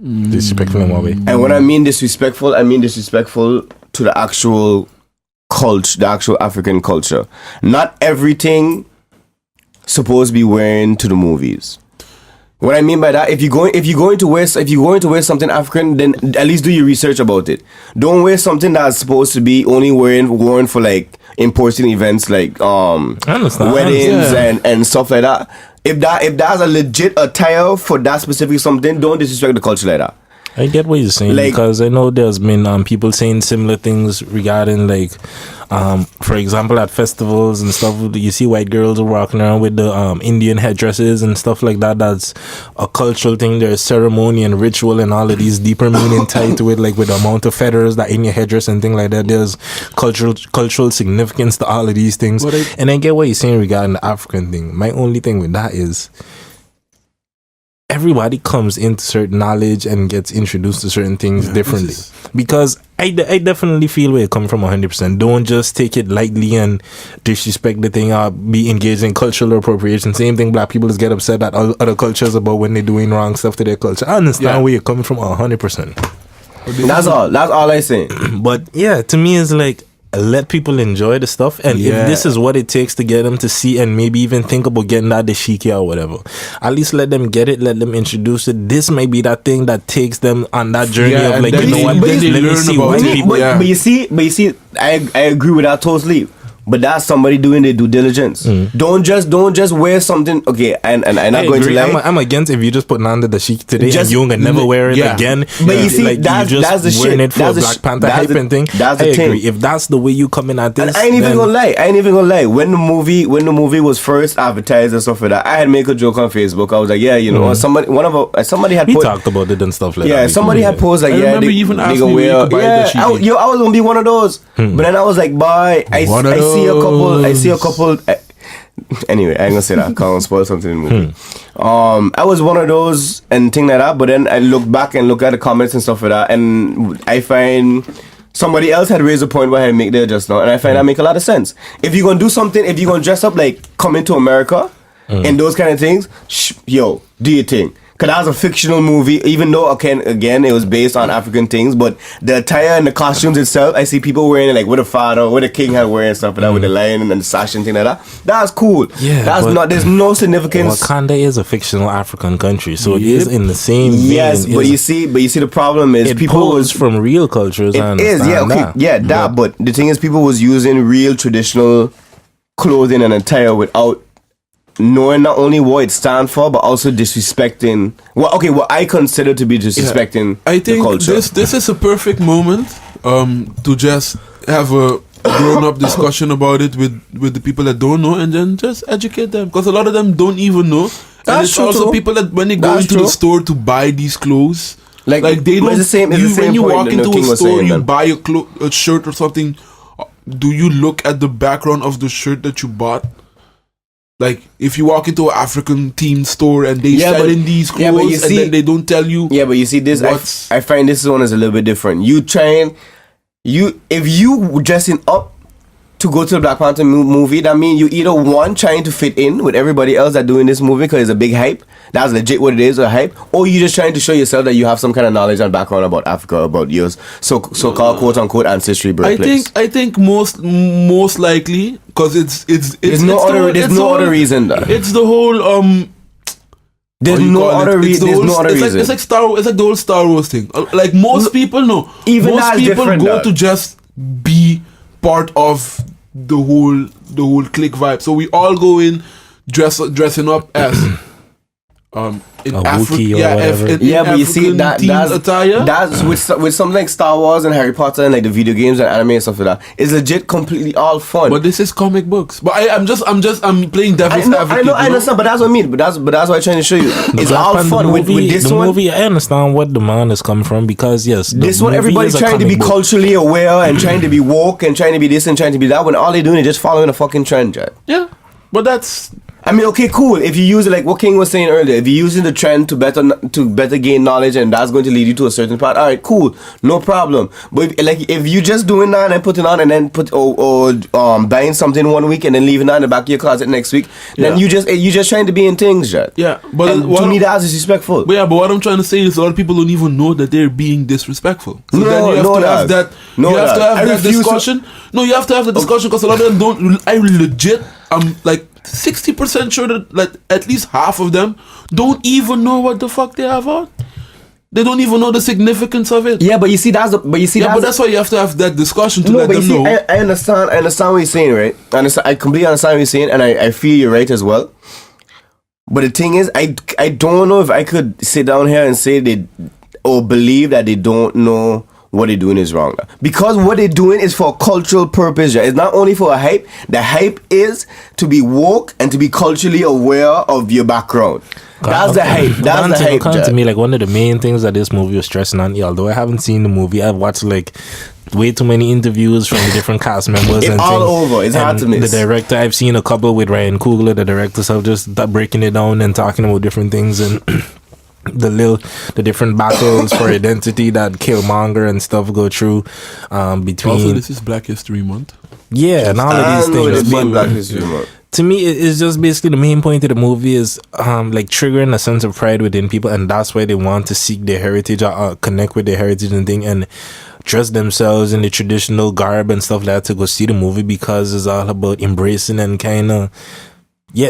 Disrespectful in what way? And when I mean disrespectful to the actual culture, the actual African culture. Not everything supposed to be wearing to the movies. What I mean by that, if you're going to wear something African, then at least do your research about it. Don't wear something that's supposed to be only worn for like important events like weddings and stuff like that. If that's a legit attire for that specific something, don't disrespect the culture like that. I get what you're saying, Like- because I know there's been people saying similar things regarding like for example at festivals and stuff, you see white girls walking around with the Indian headdresses and stuff like that. That's a cultural thing. There's ceremony and ritual and all of these deeper meaning tied to it, like with the amount of feathers that in your headdress and things like that. There's cultural significance to all of these things. And I get what you're saying regarding the African thing. My only thing with that is everybody comes into certain knowledge and gets introduced to certain things differently. Because I definitely feel where it comes from 100%. Don't just take it lightly and disrespect the thing or be engaged in cultural appropriation. Same thing black people just get upset at other cultures about when they're doing wrong stuff to their culture. I understand where you're coming from 100%. That's all I say. But yeah, to me it's like, let people enjoy the stuff, and if this is what it takes to get them to see and maybe even think about getting that dashiki or whatever, at least let them get it, let them introduce it. This may be that thing that takes them on that journey of like, you know what, let me see white people. But you see, I agree with that totally. but that's somebody doing their due diligence. Don't just wear something. Okay, and I'm not going to lie. I'm against if you just put on the dashiki today and you can never wear it again. But you see, like that's the shit. Wearing it for Black Panther hype and thing. That's the thing. If that's the way you come in at this, and I ain't even gonna lie. When the movie was first advertised and stuff like that, I had make a joke on Facebook. I was like, yeah, you know, somebody had talked about it and stuff like that. Yeah, somebody had posted like, yeah, they gonna wear. I was gonna be one of those. But then I was like, bye. I see a couple. Anyway, I ain't gonna say that. Can't spoil something in the movie. I was one of those and thing like that. But then I look back and look at the comments and stuff like that, and I find somebody else had raised a point where I make there just now, and I find that make a lot of sense. If you're gonna do something, if you're gonna dress up like coming to America and those kind of things, do your thing. Because that was a fictional movie, even though, again, it was based on African things, but the attire and the costumes itself, I see people wearing it like with a father, with a king had wearing stuff like that, with the lion and the sash and thing like that. That's cool. Yeah, there's no significance. Wakanda is a fictional African country, so it is in the same vein. Yes, but you see the problem is people was from real cultures. But the thing is, people was using real traditional clothing and attire without knowing not only what it stands for, but also disrespecting what I consider to be disrespecting I think the culture. This is a perfect moment to just have a grown-up discussion about it with the people that don't know, and then just educate them, because a lot of them don't even know. And it's also people that when they go into the store to buy these clothes, like they don't. When you walk into a store, you buy a shirt or something. Do you look at the background of the shirt that you bought? Like, if you walk into an African themed store and they selling these clothes and then they don't tell you. Yeah, but you see this, I find this one is a little bit different. If you dressing up to go to the Black Panther movie, that means you either one, trying to fit in with everybody else that doing this movie because it's a big hype. That's legit what it is, a hype. Or you just trying to show yourself that you have some kind of knowledge and background about Africa, about yours so-called quote-unquote ancestry birthplace. I think most likely, because there's no other reason. It's the whole There's no other reason. It's like Star Wars. It's like the whole Star Wars thing. Like most people know. Even most people go to just be part of the whole clique vibe. So we all go in dressing up as in Africa, but you see that's with something like Star Wars and Harry Potter and like the video games and anime and stuff like that. It's legit completely all fun. But this is comic books. But I'm playing devil's advocate. I understand, but that's what I mean. But that's what I'm trying to show you. It's all fun with this one. Movie, I understand what the man is coming from, because yes, this one everybody's trying to be culturally aware and trying to be woke and trying to be this and trying to be that, when all they're doing is just following a fucking trend, Jack. Yeah, but that's. I mean, okay, cool. If you use it, like what King was saying earlier, if you're using the trend to better gain knowledge, and that's going to lead you to a certain part, all right, cool, no problem. But if you just doing that and putting on and then buying something one week and then leaving that in the back of your closet next week, then you just trying to be in things, Jet. Yeah, but to me that's disrespectful. But what I'm trying to say is a lot of people don't even know that they're being disrespectful. So then you have to have that discussion. No, you have to have the discussion, because a lot of them don't. I legit, I'm like 60% sure that like at least half of them don't even know what the fuck they have out. They don't even know the significance of it. Yeah, but you see that's why you have to have that discussion to let them know. I understand what you're saying, right? I completely understand what you're saying, and I feel you're right as well. But the thing is, I don't know if I could sit down here and say believe that they don't know what they're doing is wrong, because what they're doing is for a cultural purpose. It's not only for a hype. The hype is to be woke and to be culturally aware of your background. That's the hype. That's the hype. To me, like one of the main things that this movie was stressing on, although I haven't seen the movie, I've watched like way too many interviews from the different cast members. It's and all things. Over. It's hard to miss. The director, I've seen a couple with Ryan Coogler, the director, so just breaking it down and talking about different things and the different battles for identity that Killmonger and stuff go through between. Also, this is Black History Month. Yeah, and all of these things. But Black History Month. To me, it's just basically the main point of the movie is like triggering a sense of pride within people, and that's why they want to seek their heritage or connect with their heritage and thing, and dress themselves in the traditional garb and stuff like that to go see the movie, because it's all about embracing and kind of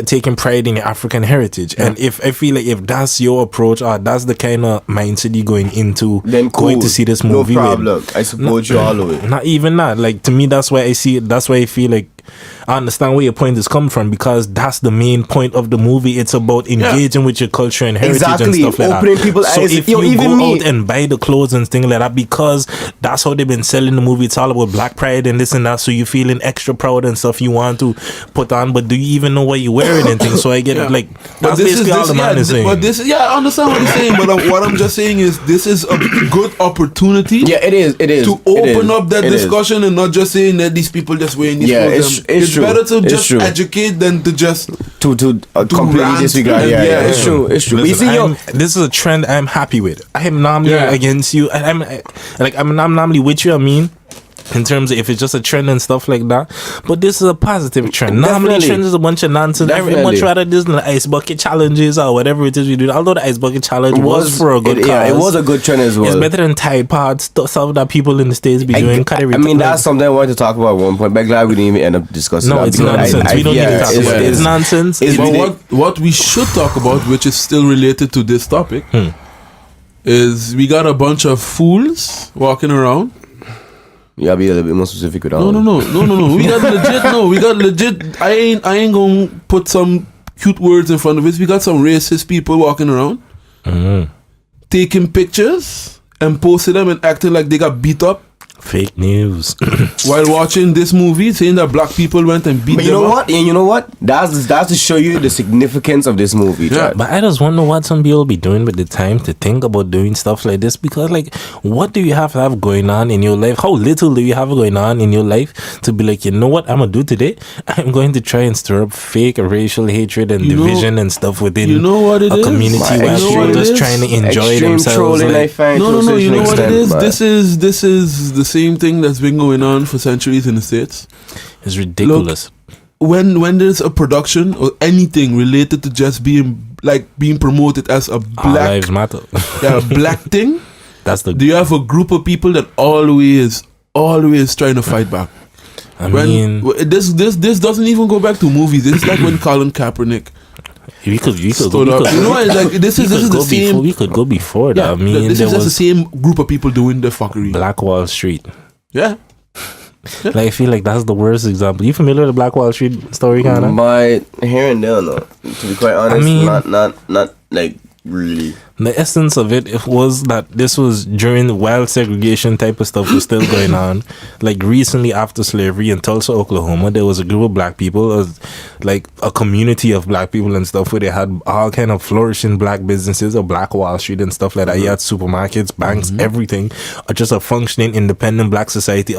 taking pride in your African heritage. And if I feel like if that's your approach or that's the kind of mindset you're going into, then cool. Going to see this movie, no problem. I support you all the way. Not even that. Like, to me, that's why I see it. That's why I feel like I understand where your point is coming from, because that's the main point of the movie. It's about engaging with your culture and heritage and stuff like opening that. people's So eyes. if Yo, you even go me- out and buy the clothes and things like that, because that's how they've been selling the movie. It's all about black pride and this and that. So you're feeling extra proud and stuff you want to put on, but do you even know what you're wearing and things? So I get it, like, that's basically all the man is saying. But this, I understand what he's saying. But what I'm just saying is, this is a good opportunity. Yeah, it is. It is to open up that discussion and not just saying that these people just wearing these clothes. It's true. Better to just educate than to just to completely disregard. Yeah, it's true. It's true. Listen, this is a trend I'm happy with. I am normally against you. I'm normally with you. I mean, in terms of if it's just a trend and stuff like that, but this is a positive trend. Normally trends is a bunch of nonsense. I would much rather this than the ice bucket challenges or whatever it is we do. Although the ice bucket challenge was for a good cause. Yeah, it was a good trend as well. It's better than Tide Pods, stuff that people in the States be doing. I mean, that's something I wanted to talk about at one point, but I'm glad we didn't even end up discussing. No, it's nonsense. We don't need to talk about it. It's nonsense. But what we should talk about, which is still related to this topic, is we got a bunch of fools walking around. You gotta be a little bit more specific with that. No. We got legit. No, we got legit. I ain't gonna put some cute words in front of it. We got some racist people walking around, taking pictures and posting them and acting like they got beat up. Fake news. While watching this movie, saying that black people went and beat them up. You know what? That's to show you the significance of this movie. Yeah. But I just wonder what some people be doing with the time to think about doing stuff like this, because like, what do you have to have going on in your life? How little do you have going on in your life to be like, you know what I'm gonna do today? I'm going to try and stir up fake racial hatred and division and stuff within a community where people just trying to enjoy themselves. Like, no. You know what it is? This is the same thing that's been going on for centuries in the States. It's ridiculous. Look, when there's a production or anything related to just being promoted as a black lives matter. A black thing, do you have a group of people that always trying to fight back? I mean, this doesn't even go back to movies. It's like when Colin Kaepernick. We could this is the same. We could go before that. I mean, this is just the same group of people doing the fuckery. Black Wall Street. Yeah. Like, I feel like that's the worst example. You familiar with the Black Wall Street story, Kana? My here and there, no. To be quite honest, I mean, not like really. The essence of it was that this was during the wild segregation type of stuff was still going on. Like recently after slavery in Tulsa, Oklahoma, there was a group of black people, like a community of black people and stuff, where they had all kind of flourishing black businesses, or Black Wall Street and stuff like that. You had supermarkets, banks, everything, or just a functioning independent black society,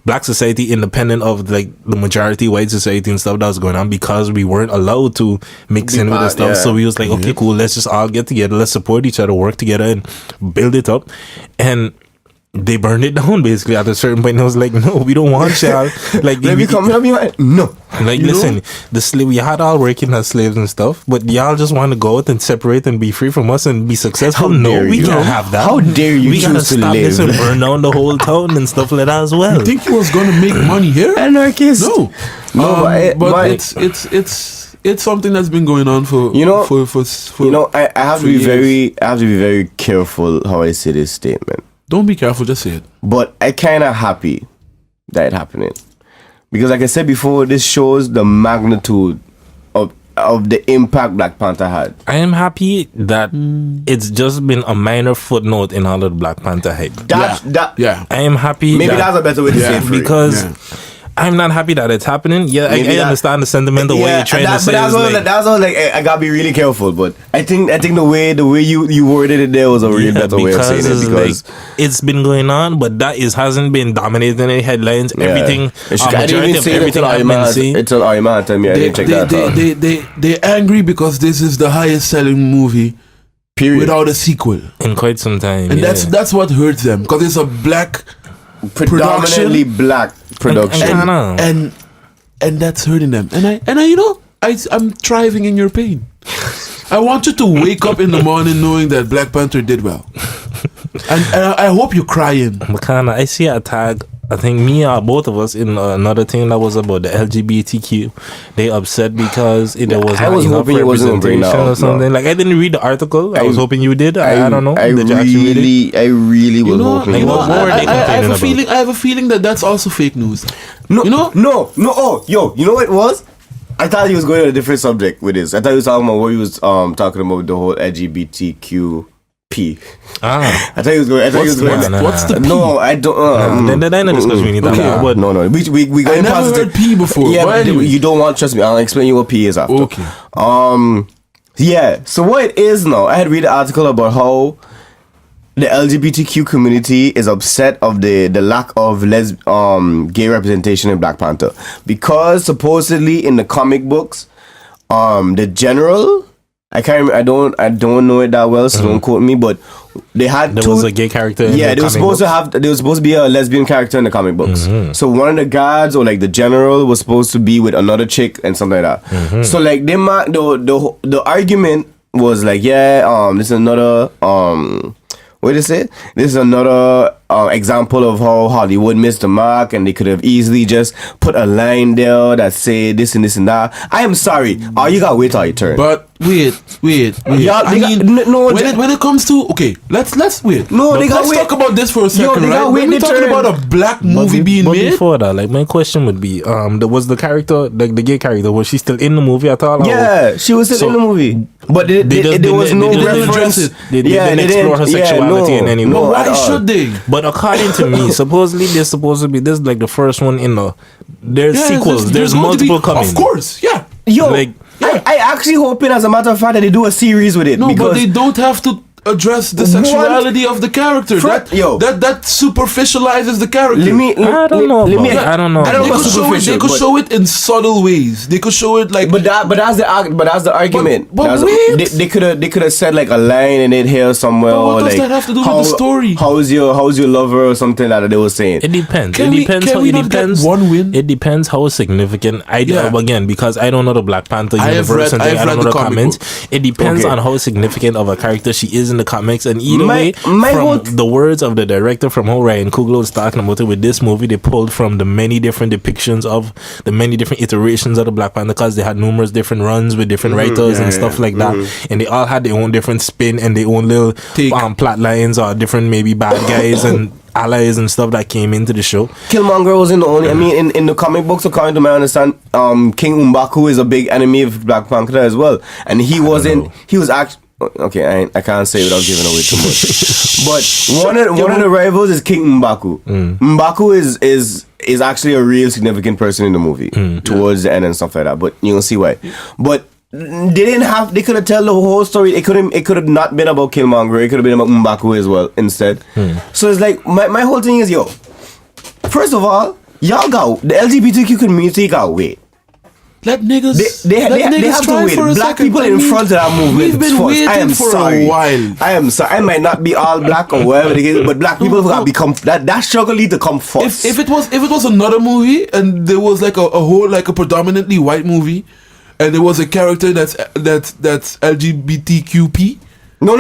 black society independent of like the majority white society and stuff that was going on, because we weren't allowed to mix in with the stuff. So we was like, okay, cool, let's just all get together, let's support each other, work together and build it up. And they burned it down basically at a certain point. And I was like, no, we don't want y'all. Like, let me come help you. No. Like, listen, we had all working as slaves and stuff, but y'all just want to go out and separate and be free from us and be successful. No, we can't have that. How dare you? We gotta stop this and burn down the whole town and stuff like that as well. You think he was gonna make money here? Anarchist. No. But it's something that's been going on for I have to be very careful how I say this statement. Don't be careful, just say it. But I kind of happy that it happening, because like I said before, this shows the magnitude of the impact Black Panther had. I am happy that it's just been a minor footnote in all of the Black Panther hype. I am happy. Maybe that's a better way to say it, because I'm not happy that it's happening. Yeah, I understand the sentiment, the way you're trying to say. But that's all. Like, I gotta be really careful. But I think the way you worded it there was a really better way of saying it, because it's been going on, but that hasn't been dominating any headlines. Everything, majority of everything I've been seeing. It's on Iman. Tell me, I didn't check that. They're angry because this is the highest selling movie. Period. Without a sequel in quite some time, and that's what hurts them, because it's a black. Predominantly black production, and that's hurting them. And I'm thriving in your pain. I want you to wake up in the morning knowing that Black Panther did well, and I hope you're crying. Makana, I see a tag I think me or both of us in another thing that was about the LGBTQ. They upset because there was I was hoping you wasn't bring that up, or something. no. Like I didn't read the article. I was hoping you did. I don't know. I Did you actually read it? really was hoping. like, what were they complaining about? I have a feeling that that's also fake news. No, you know? no. Oh, yo, you know what it was? I thought he was going on a different subject with this. I thought he was talking about what he was talking about the whole LGBTQ. I thought he was going. What's the P? No, I don't. Then I know discuss we need that. Okay. But No. We got I never positive. heard P before. Yeah, but anyway. you don't want. Trust me. I'll explain you what P is after. Okay. Yeah. So what it is now? I had read an article about how the LGBTQ community is upset of the lack of gay representation in Black Panther because supposedly in the comic books, the general. I can't remember, I don't know it that well, so don't quote me, but there was a gay character in there was supposed to be a lesbian character in the comic books. So one of the guards or like the general was supposed to be with another chick and something like that. So like the argument was like, this is another what did they say? This is another example of how Hollywood missed the mark, and they could have easily just put a line there that say this and this and that. I am sorry. Oh, you gotta wait till your turn. But wait. Yeah, when it comes to let's wait. Let's talk about this for a second, right? When we're talking about a black movie being made. Before that, like my question would be, was the character, like the gay character, was she still in the movie at all? Yeah, she was still in the movie, but there was no reference. They didn't explore her sexuality in any way. No, why should they? But according to me, supposedly there's supposed to be this like the first one in the. There's sequels. There's multiple coming. Of course, yeah. Yo, like, I actually hoping, as a matter of fact, that they do a series with it. No, because but they don't have to address the sexuality of the character. That superficializes the character. I don't know. I don't know. They could show it in subtle ways. They could show it like. But that's the argument. They could have said like a line in it here somewhere. But what or does like, that have to do with the story? How's your lover or something like that they were saying? It depends. Can we not get one win? It depends how significant. Again, because I don't know the Black Panther universe and I don't know the comments. It depends on how significant of a character she is in the comics, and either way, from the words of the director, from how Ryan Coogler was talking about it with this movie, they pulled from the many different depictions of the many different iterations of the Black Panther, because they had numerous different runs with different writers and stuff like that, and they all had their own different spin and their own little plot lines or different maybe bad guys and allies and stuff that came into the show. Killmonger wasn't the only. I mean, in the comic books, according to my understanding, King M'Baku is a big enemy of Black Panther as well, and he wasn't. He was actually. Okay, I can't say without giving away too much. But one of the rivals is King M'Baku. M'Baku is actually a real significant person in the movie towards the end and stuff like that. But you'll see why. But they could have told the whole story. It could have not been about Killmonger. It could have been about M'Baku as well instead. So it's like my whole thing is, first of all, y'all got the LGBTQ community got wait. Let niggas. They have to wait. Black people in front of that movement. We've been waiting for a while. I am sorry. I might not be all black or whatever it is, but black people have become that struggle need to come first. If it was another movie and there was like a whole like a predominantly white movie, and there was a character that's LGBTQP. No,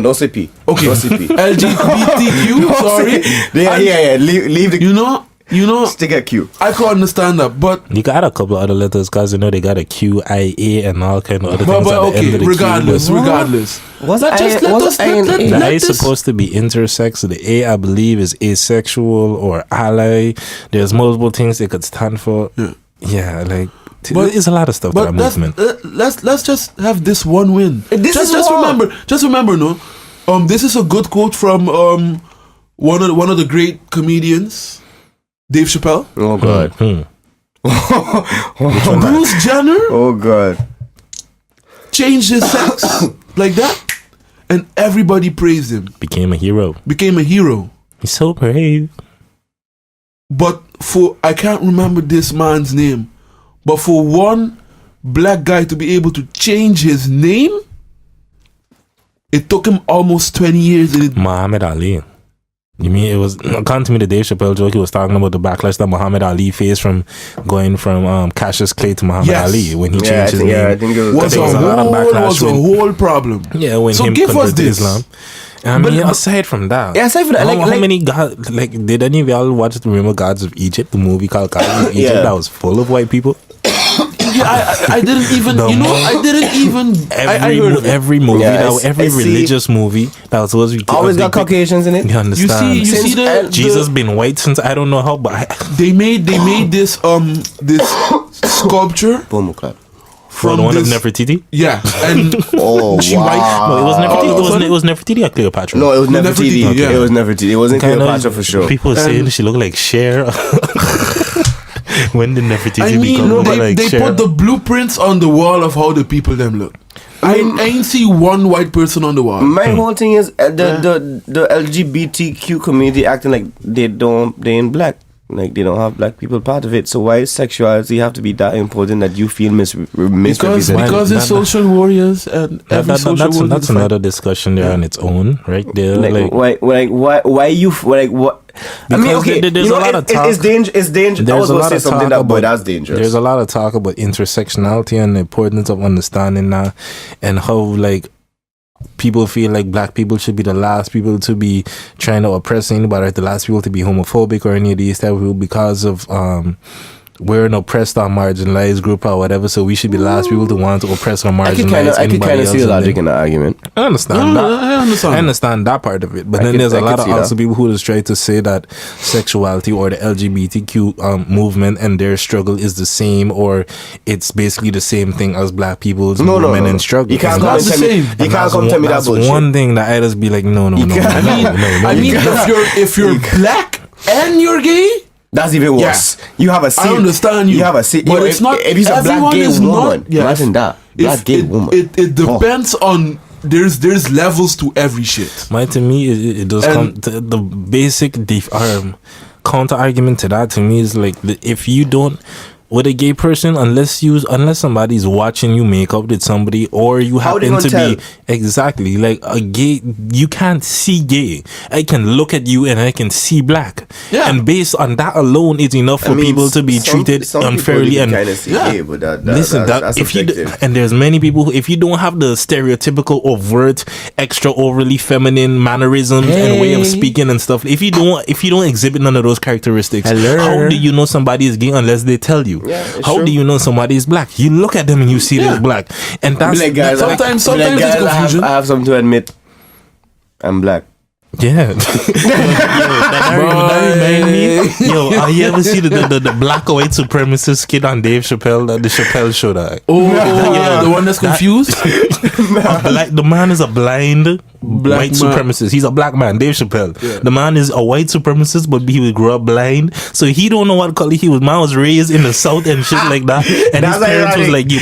don't say P. Okay, don't say P. LGBTQ. Sorry. Yeah. Leave the. You know, stick at Q. I can understand that, but you got a couple of other letters, because they got a Q, I, A, and all kind of other things. But okay, regardless. Was that the I is supposed to be intersex. The A, I believe, is asexual or ally. There's multiple things they could stand for. Yeah, like there's a lot of stuff. But that movement. Let's just have this one win. Just remember, no. This is a good quote from one of the great comedians. Dave Chappelle. Oh God. Bruce Jenner. Oh God. Changed his sex like that, and everybody praised him. Became a hero. He's so brave. But I can't remember this man's name, but for one black guy to be able to change his name, it took him almost 20 years. Muhammad Ali. You mean it was, according to me, the Dave Chappelle joke, he was talking about the backlash that Muhammad Ali faced from going from Cassius Clay to Muhammad Ali when he changed his name. Yeah, I think it was a whole problem. Yeah, when so him give us converted to this. Islam. I mean, aside from that, aside from that, how many gods? Like, did any of y'all watch the Remember Gods of Egypt, the movie called Gods of Egypt that was full of white people? I didn't even. I didn't even. Every movie, every religious movie that was supposed to be always got Caucasians in it. You understand? You see the Jesus been white since I don't know how, but they made this sculpture. Boom clap. From the one of Nefertiti? Yeah, and she white. No, it was Nefertiti. It was Nefertiti or Cleopatra. No, it was Nefertiti. Yeah. It was Nefertiti. It wasn't Cleopatra for sure. People saying she looked like Cher. When did Nefertiti become like they Cher? put the blueprints on the wall of how the people them look. I ain't see one white person on the wall. My whole thing is the LGBTQ community acting like they ain't black. Like they don't have black people part of it. So why sexuality have to be that important that you feel misrepresented? Because it's social warriors and that's another discussion there on its own, right there. Why you what? I mean, okay, there's a lot of talk. It's dangerous. I was going to say something that's dangerous. There's a lot of talk about intersectionality and the importance of understanding that, and how like people feel like black people should be the last people to be trying to oppress anybody, the last people to be homophobic or any of these type of people because of we're an oppressed or marginalized group or whatever, so we should be the last people to want to oppress or marginalize anybody else. I can kind of see the logic in the argument. I understand that. I understand that part of it. But then there's a lot of also people who just try to say that sexuality or the LGBTQ movement and their struggle is the same, or it's basically the same thing as black people's movement and struggle. You can't come tell me that bullshit. One thing that I just be like, no. I mean, if you're black and you're gay, that's even worse. Yeah. You have a seat. I understand you. You have a seat. But it's not. If he's a black gay woman, imagine that. Black gay woman. It depends on. There's levels to every shit. To me, it does come to the basic counter argument to that. To me, is like if you don't. With a gay person, unless somebody's watching you make up with somebody, or you happen to be exactly like a gay, you can't see gay. I can look at you and I can see black, and based on that alone, it's enough for people to be treated unfairly. And gay, but that's if and there's many people who, if you don't have the stereotypical overt, extra overly feminine mannerisms and way of speaking and stuff, if you don't exhibit none of those characteristics, how do you know somebody is gay unless they tell you? How do you know somebody is black? You look at them and you see they're black, and that's like, guys, sometimes there's confusion. I have something to admit. I'm black. Yeah. That remind me. Yo, you ever see the black or white supremacist skit on Dave Chappelle, the Chappelle show? That the one that's confused. The man is a blind white supremacist. He's a black man, Dave Chappelle. Yeah. The man is a white supremacist, but he grew up blind, so he don't know what color he was. Man was raised in the South and shit like that, and his parents was like, "You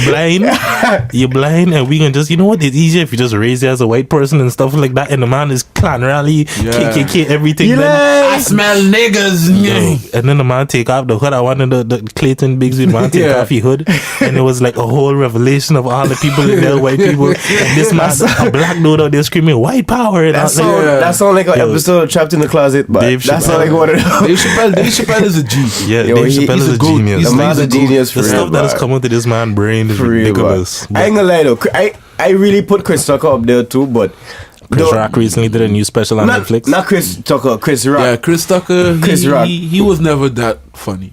blind, and we can just, you know what? It's easier if you just raise you as a white person and stuff like that." And the man is Klan rally, KKK, everything. I smell niggas. And then the man take off the hood. I wanted the Clayton Bigsby man take off his hood, and it was like a whole revelation of all the people in there, white people. And this man, a black dude out there screaming white power. That sounds like an episode of Trapped in the Closet, but that's not like what it is. Dave Chappelle is a G. Yeah, Dave Chappelle is a genius. The man's a genius for real. The stuff that has come into this man's brain is ridiculous. I ain't gonna lie though, I really put Chris Tucker up there too, but Chris Rock recently did a new special on Netflix. Not Chris Tucker, Chris Rock. Yeah, Chris Tucker. He was never that funny.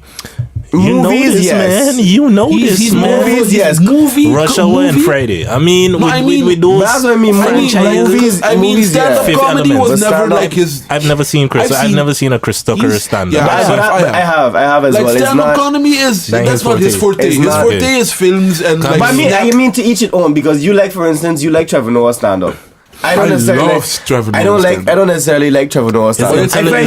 You know this, man. You know this, man. Movies, yes. Rush Hour and Friday. I mean, with those that's what I mean. Movies. Stand-up comedy was never like his. I've never seen Chris. I've never seen a Chris Tucker stand-up. Yeah, I have as well. Like stand-up comedy that's not his forte. His forte is films and. But I mean to each its own, because for instance, you like Trevor Noah stand-up. I don't necessarily like Trevor Noah stand-up. I find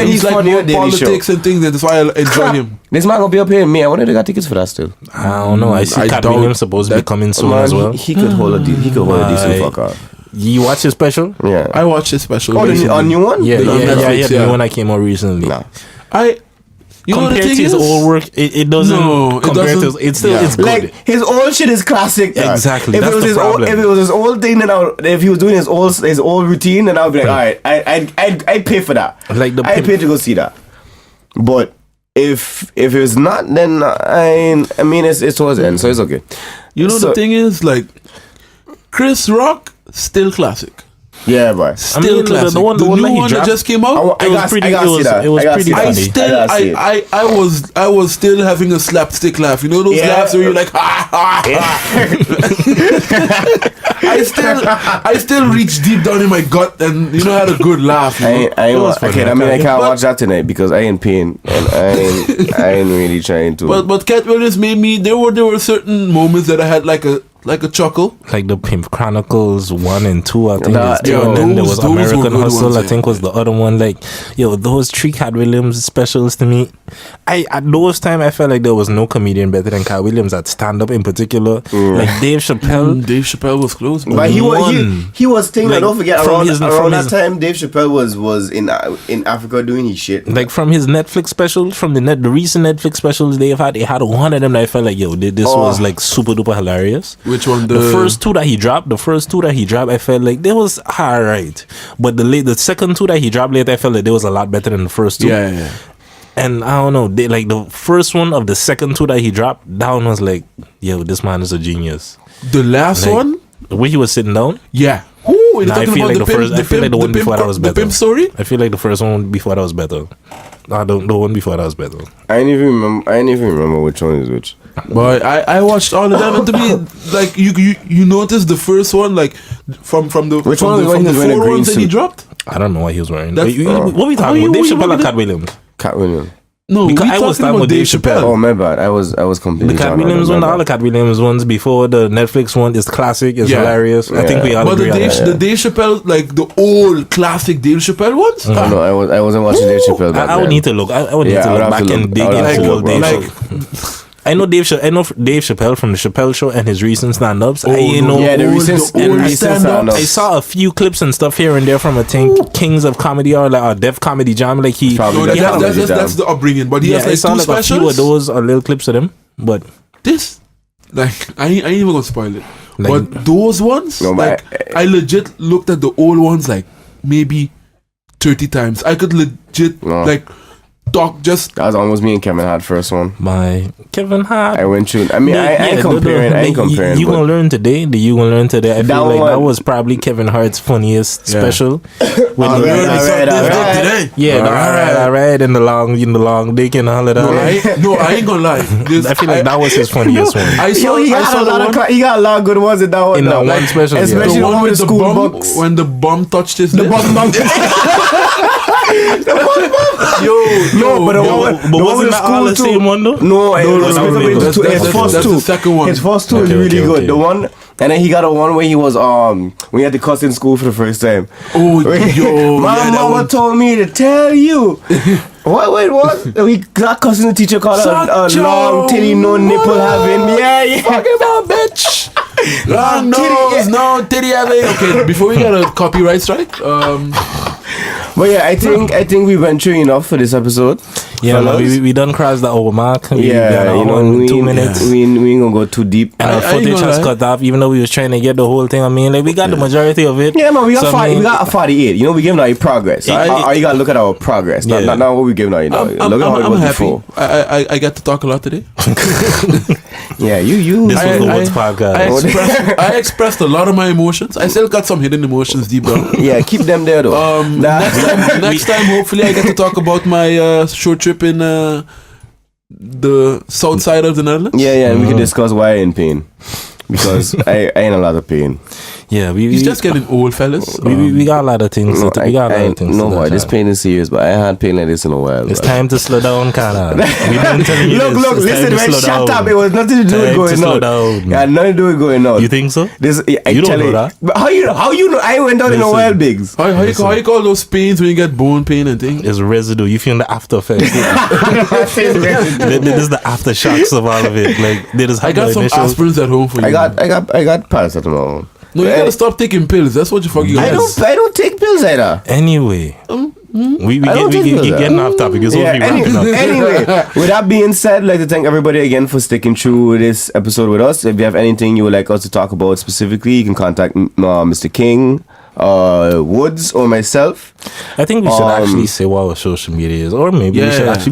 he's funny on Daily Show. Politics and things. That's why I enjoy him. This man gonna be up here. Me, I wonder if they got tickets for that still. I don't know. I see Cat Williams supposed to be coming soon as well. He could hold a decent fuck out. You watch his special? Yeah, I watched his special. Oh, the new one? Yeah, the new one that came out recently. Nah. Compared to his old work, it doesn't. No, it's good. Like his old shit is classic. Exactly. If it was his old thing, then if he was doing his old routine, then I would be like, all right, I'd pay for that. I'd pay to go see that. But if it's not, then I mean it's towards the end, so it's okay. The thing is, like, Chris Rock still classic. Still classic. The one new that he one that dropped just came out. It was pretty funny. I was still having a slapstick laugh. You know those laughs where you're like, ha ha ha. I still reach deep down in my gut and I had a good laugh. I can't watch that tonight because I in pain and I ain't really trying to. But Cat Williams made me. There were certain moments that I had like a chuckle. Like the Pimp Chronicles 1 and 2, I think. And then there was those American were good Hustle, ones, I think was the other one. Like, those 3 Cat Williams specials to me. At those time I felt like there was no comedian better than Cat Williams at stand up in particular. Like Dave Chappelle. Dave Chappelle was close, but he was thinking. Like, don't forget around that time Dave Chappelle was in Africa doing his shit. Like from his Netflix specials, from the recent Netflix specials they had one of them that I felt like this was like super duper hilarious. Which one? The first two that he dropped, I felt like they was alright. But the second 2 that he dropped later, I felt like they was a lot better than the first 2. Yeah. And I don't know, like the first one of the second 2 that he dropped, that one was like, this man is a genius. The last one? The way he was sitting down? Yeah. I feel like the one before that was better. The Pimp story? I feel like the first one before that was better. The one before that was better. I ain't even remember which one is which. But I watched all of them, and to me, like you noticed the first one, like from the which from one the, was from when the he was wearing a 4 green ones that he suit? dropped. I don't know what he was wearing. That's- What we talking about? Dave Chappelle or Cat Williams? Cat Williams. No, Because we I was talking talking about about Dave Chappelle. Oh my bad. I was completely. The Cat Williams one, all the Cat Williams ones before the Netflix one is classic, is hilarious. I think we all But agree on that. the Dave Chappelle, like the old classic Dave Chappelle ones. No, I wasn't watching Dave Chappelle back I would then. need to look. I would need to look back and dig into old Dave Chappelle. I know Dave Chappelle from the Chappelle Show and his recent stand-ups. The recent stand-ups. I saw a few clips and stuff here and there from I think Kings of Comedy or Def Comedy Jam. Like That's the upbringing. But he has like 2 a few of specials. those or little clips of them. But This, like, I ain't even gonna spoil it. Like- But those ones, I legit looked at the old ones like maybe 30 times. I could legit like talk just. That was almost me and Kevin Hart first one. by Kevin Hart. I went through. I mean, I ain't comparing. I ain't comparing. You gonna learn today. I feel like that was probably Kevin Hart's funniest special. When All right. All right, in the long dick and all of that. No, I ain't gonna lie. I feel like that was his funniest one. He got a lot of good ones in that one. In that one special, especially the one with the school bum books. when the bum touched his lips. But wasn't that all the same one though? No, that's the second one. His first 2 is really good. The one, and then he got a one where he was when he had to cuss in school for the first time. My mama told me to tell you. What? We got cussing the teacher called a long titty, no nipple having. Yeah. Fucking about bitch. Long nose, no titty having. Okay, before we get a copyright strike, But yeah, I think we went through enough for this episode. Yeah, man, we done crossed the over mark. We 2 minutes. We ain't gonna go too deep. And our footage has cut off, even though we was trying to get the whole thing. I mean, like we got the majority of it. Yeah, man, we got 40, we got a 48. You know, we giving out progress. You gotta look at our progress, not what we giving out. Look at how it was happy. before. I got to talk a lot today. Yeah, you. This was the Woods podcast. I expressed a lot of my emotions. I still got some hidden emotions deep down. Yeah, keep them there though. Next time, hopefully, I get to talk about my short trip in the south side of the Netherlands. Yeah, and we can discuss why I'm in pain. Because I ain't a lot of pain. Yeah, he's just getting old, fellas. We got a lot of things. No, boy, this pain is serious, but I ain't had pain like this in a while. It's time to slow down, Kana. Look, listen, man, shut up. It was nothing to do with going out. Yeah, nothing to do with going out. You think so? You don't know that. But how you know? I went out in a while, Biggs. How you call those pains when you get bone pain and things? It's residue. You feel the after effects. This is the aftershocks of all of it. Like, I got some aspirins at home for you. I got paracetamol. No, you gotta stop taking pills. That's what you fucking. I don't take pills either. Anyway, we getting off topic. It's Anyway, with that being said, I'd like to thank everybody again for sticking through this episode with us. If you have anything you would like us to talk about specifically, you can contact Mr. King, Woods, or myself. I think we should actually say what our social media is, or maybe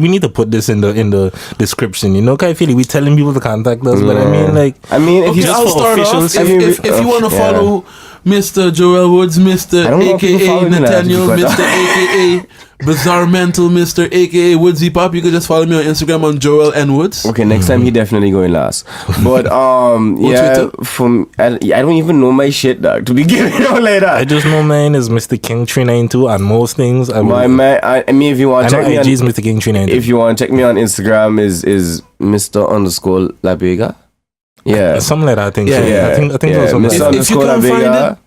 we need to put this in the description. You know, I feel like we telling people to contact us, but I mean, if you I'll start off. If you want to follow Mr. Joel Woods, Mr. I don't know if people AKA follow me now, Nathaniel, but- Mr. AKA Bizarre Mental, Mr. AKA Woodsy Pop. You can just follow me on Instagram on Joel N Woods. Okay, next time he definitely going last. But yeah, I don't even know my shit, dog. To be giving out like that. I just know mine is Mr. King 392 and most things. I mean, if you want to check me on, is Mr. King 392. if you want to check me on Instagram is Mr. _ La Vega. Yeah, Something like that. I think. Yeah, so. yeah, I think yeah. it was something If you like that. can't find Vega.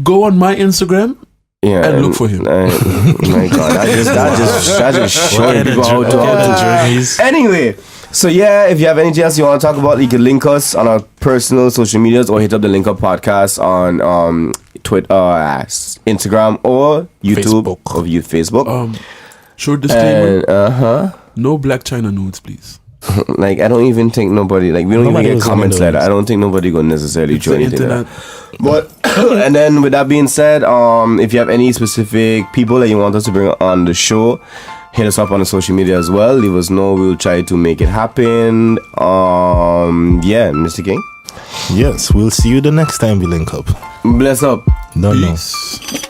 Go on my Instagram Yeah, and look for him. My God, that just showing people how to. journeys. Anyway, so yeah, if you have anything else you want to talk about, you can link us on our personal social medias or hit up the LinkUp podcast on Twitter, Instagram, or YouTube Facebook. or Facebook. Short disclaimer. And, No Blac Chyna nudes, please. like I don't even think nobody we don't Nobody even was get comments into like that. those. I don't think nobody gonna necessarily It's do the anything like internet. that. But and then with that being said, if you have any specific people that you want us to bring on the show, hit us up on the social media as well. Leave us know. We'll try to make it happen. Yeah, Mr. King. Yes, we'll see you the next time we link up. Bless up. No. Peace.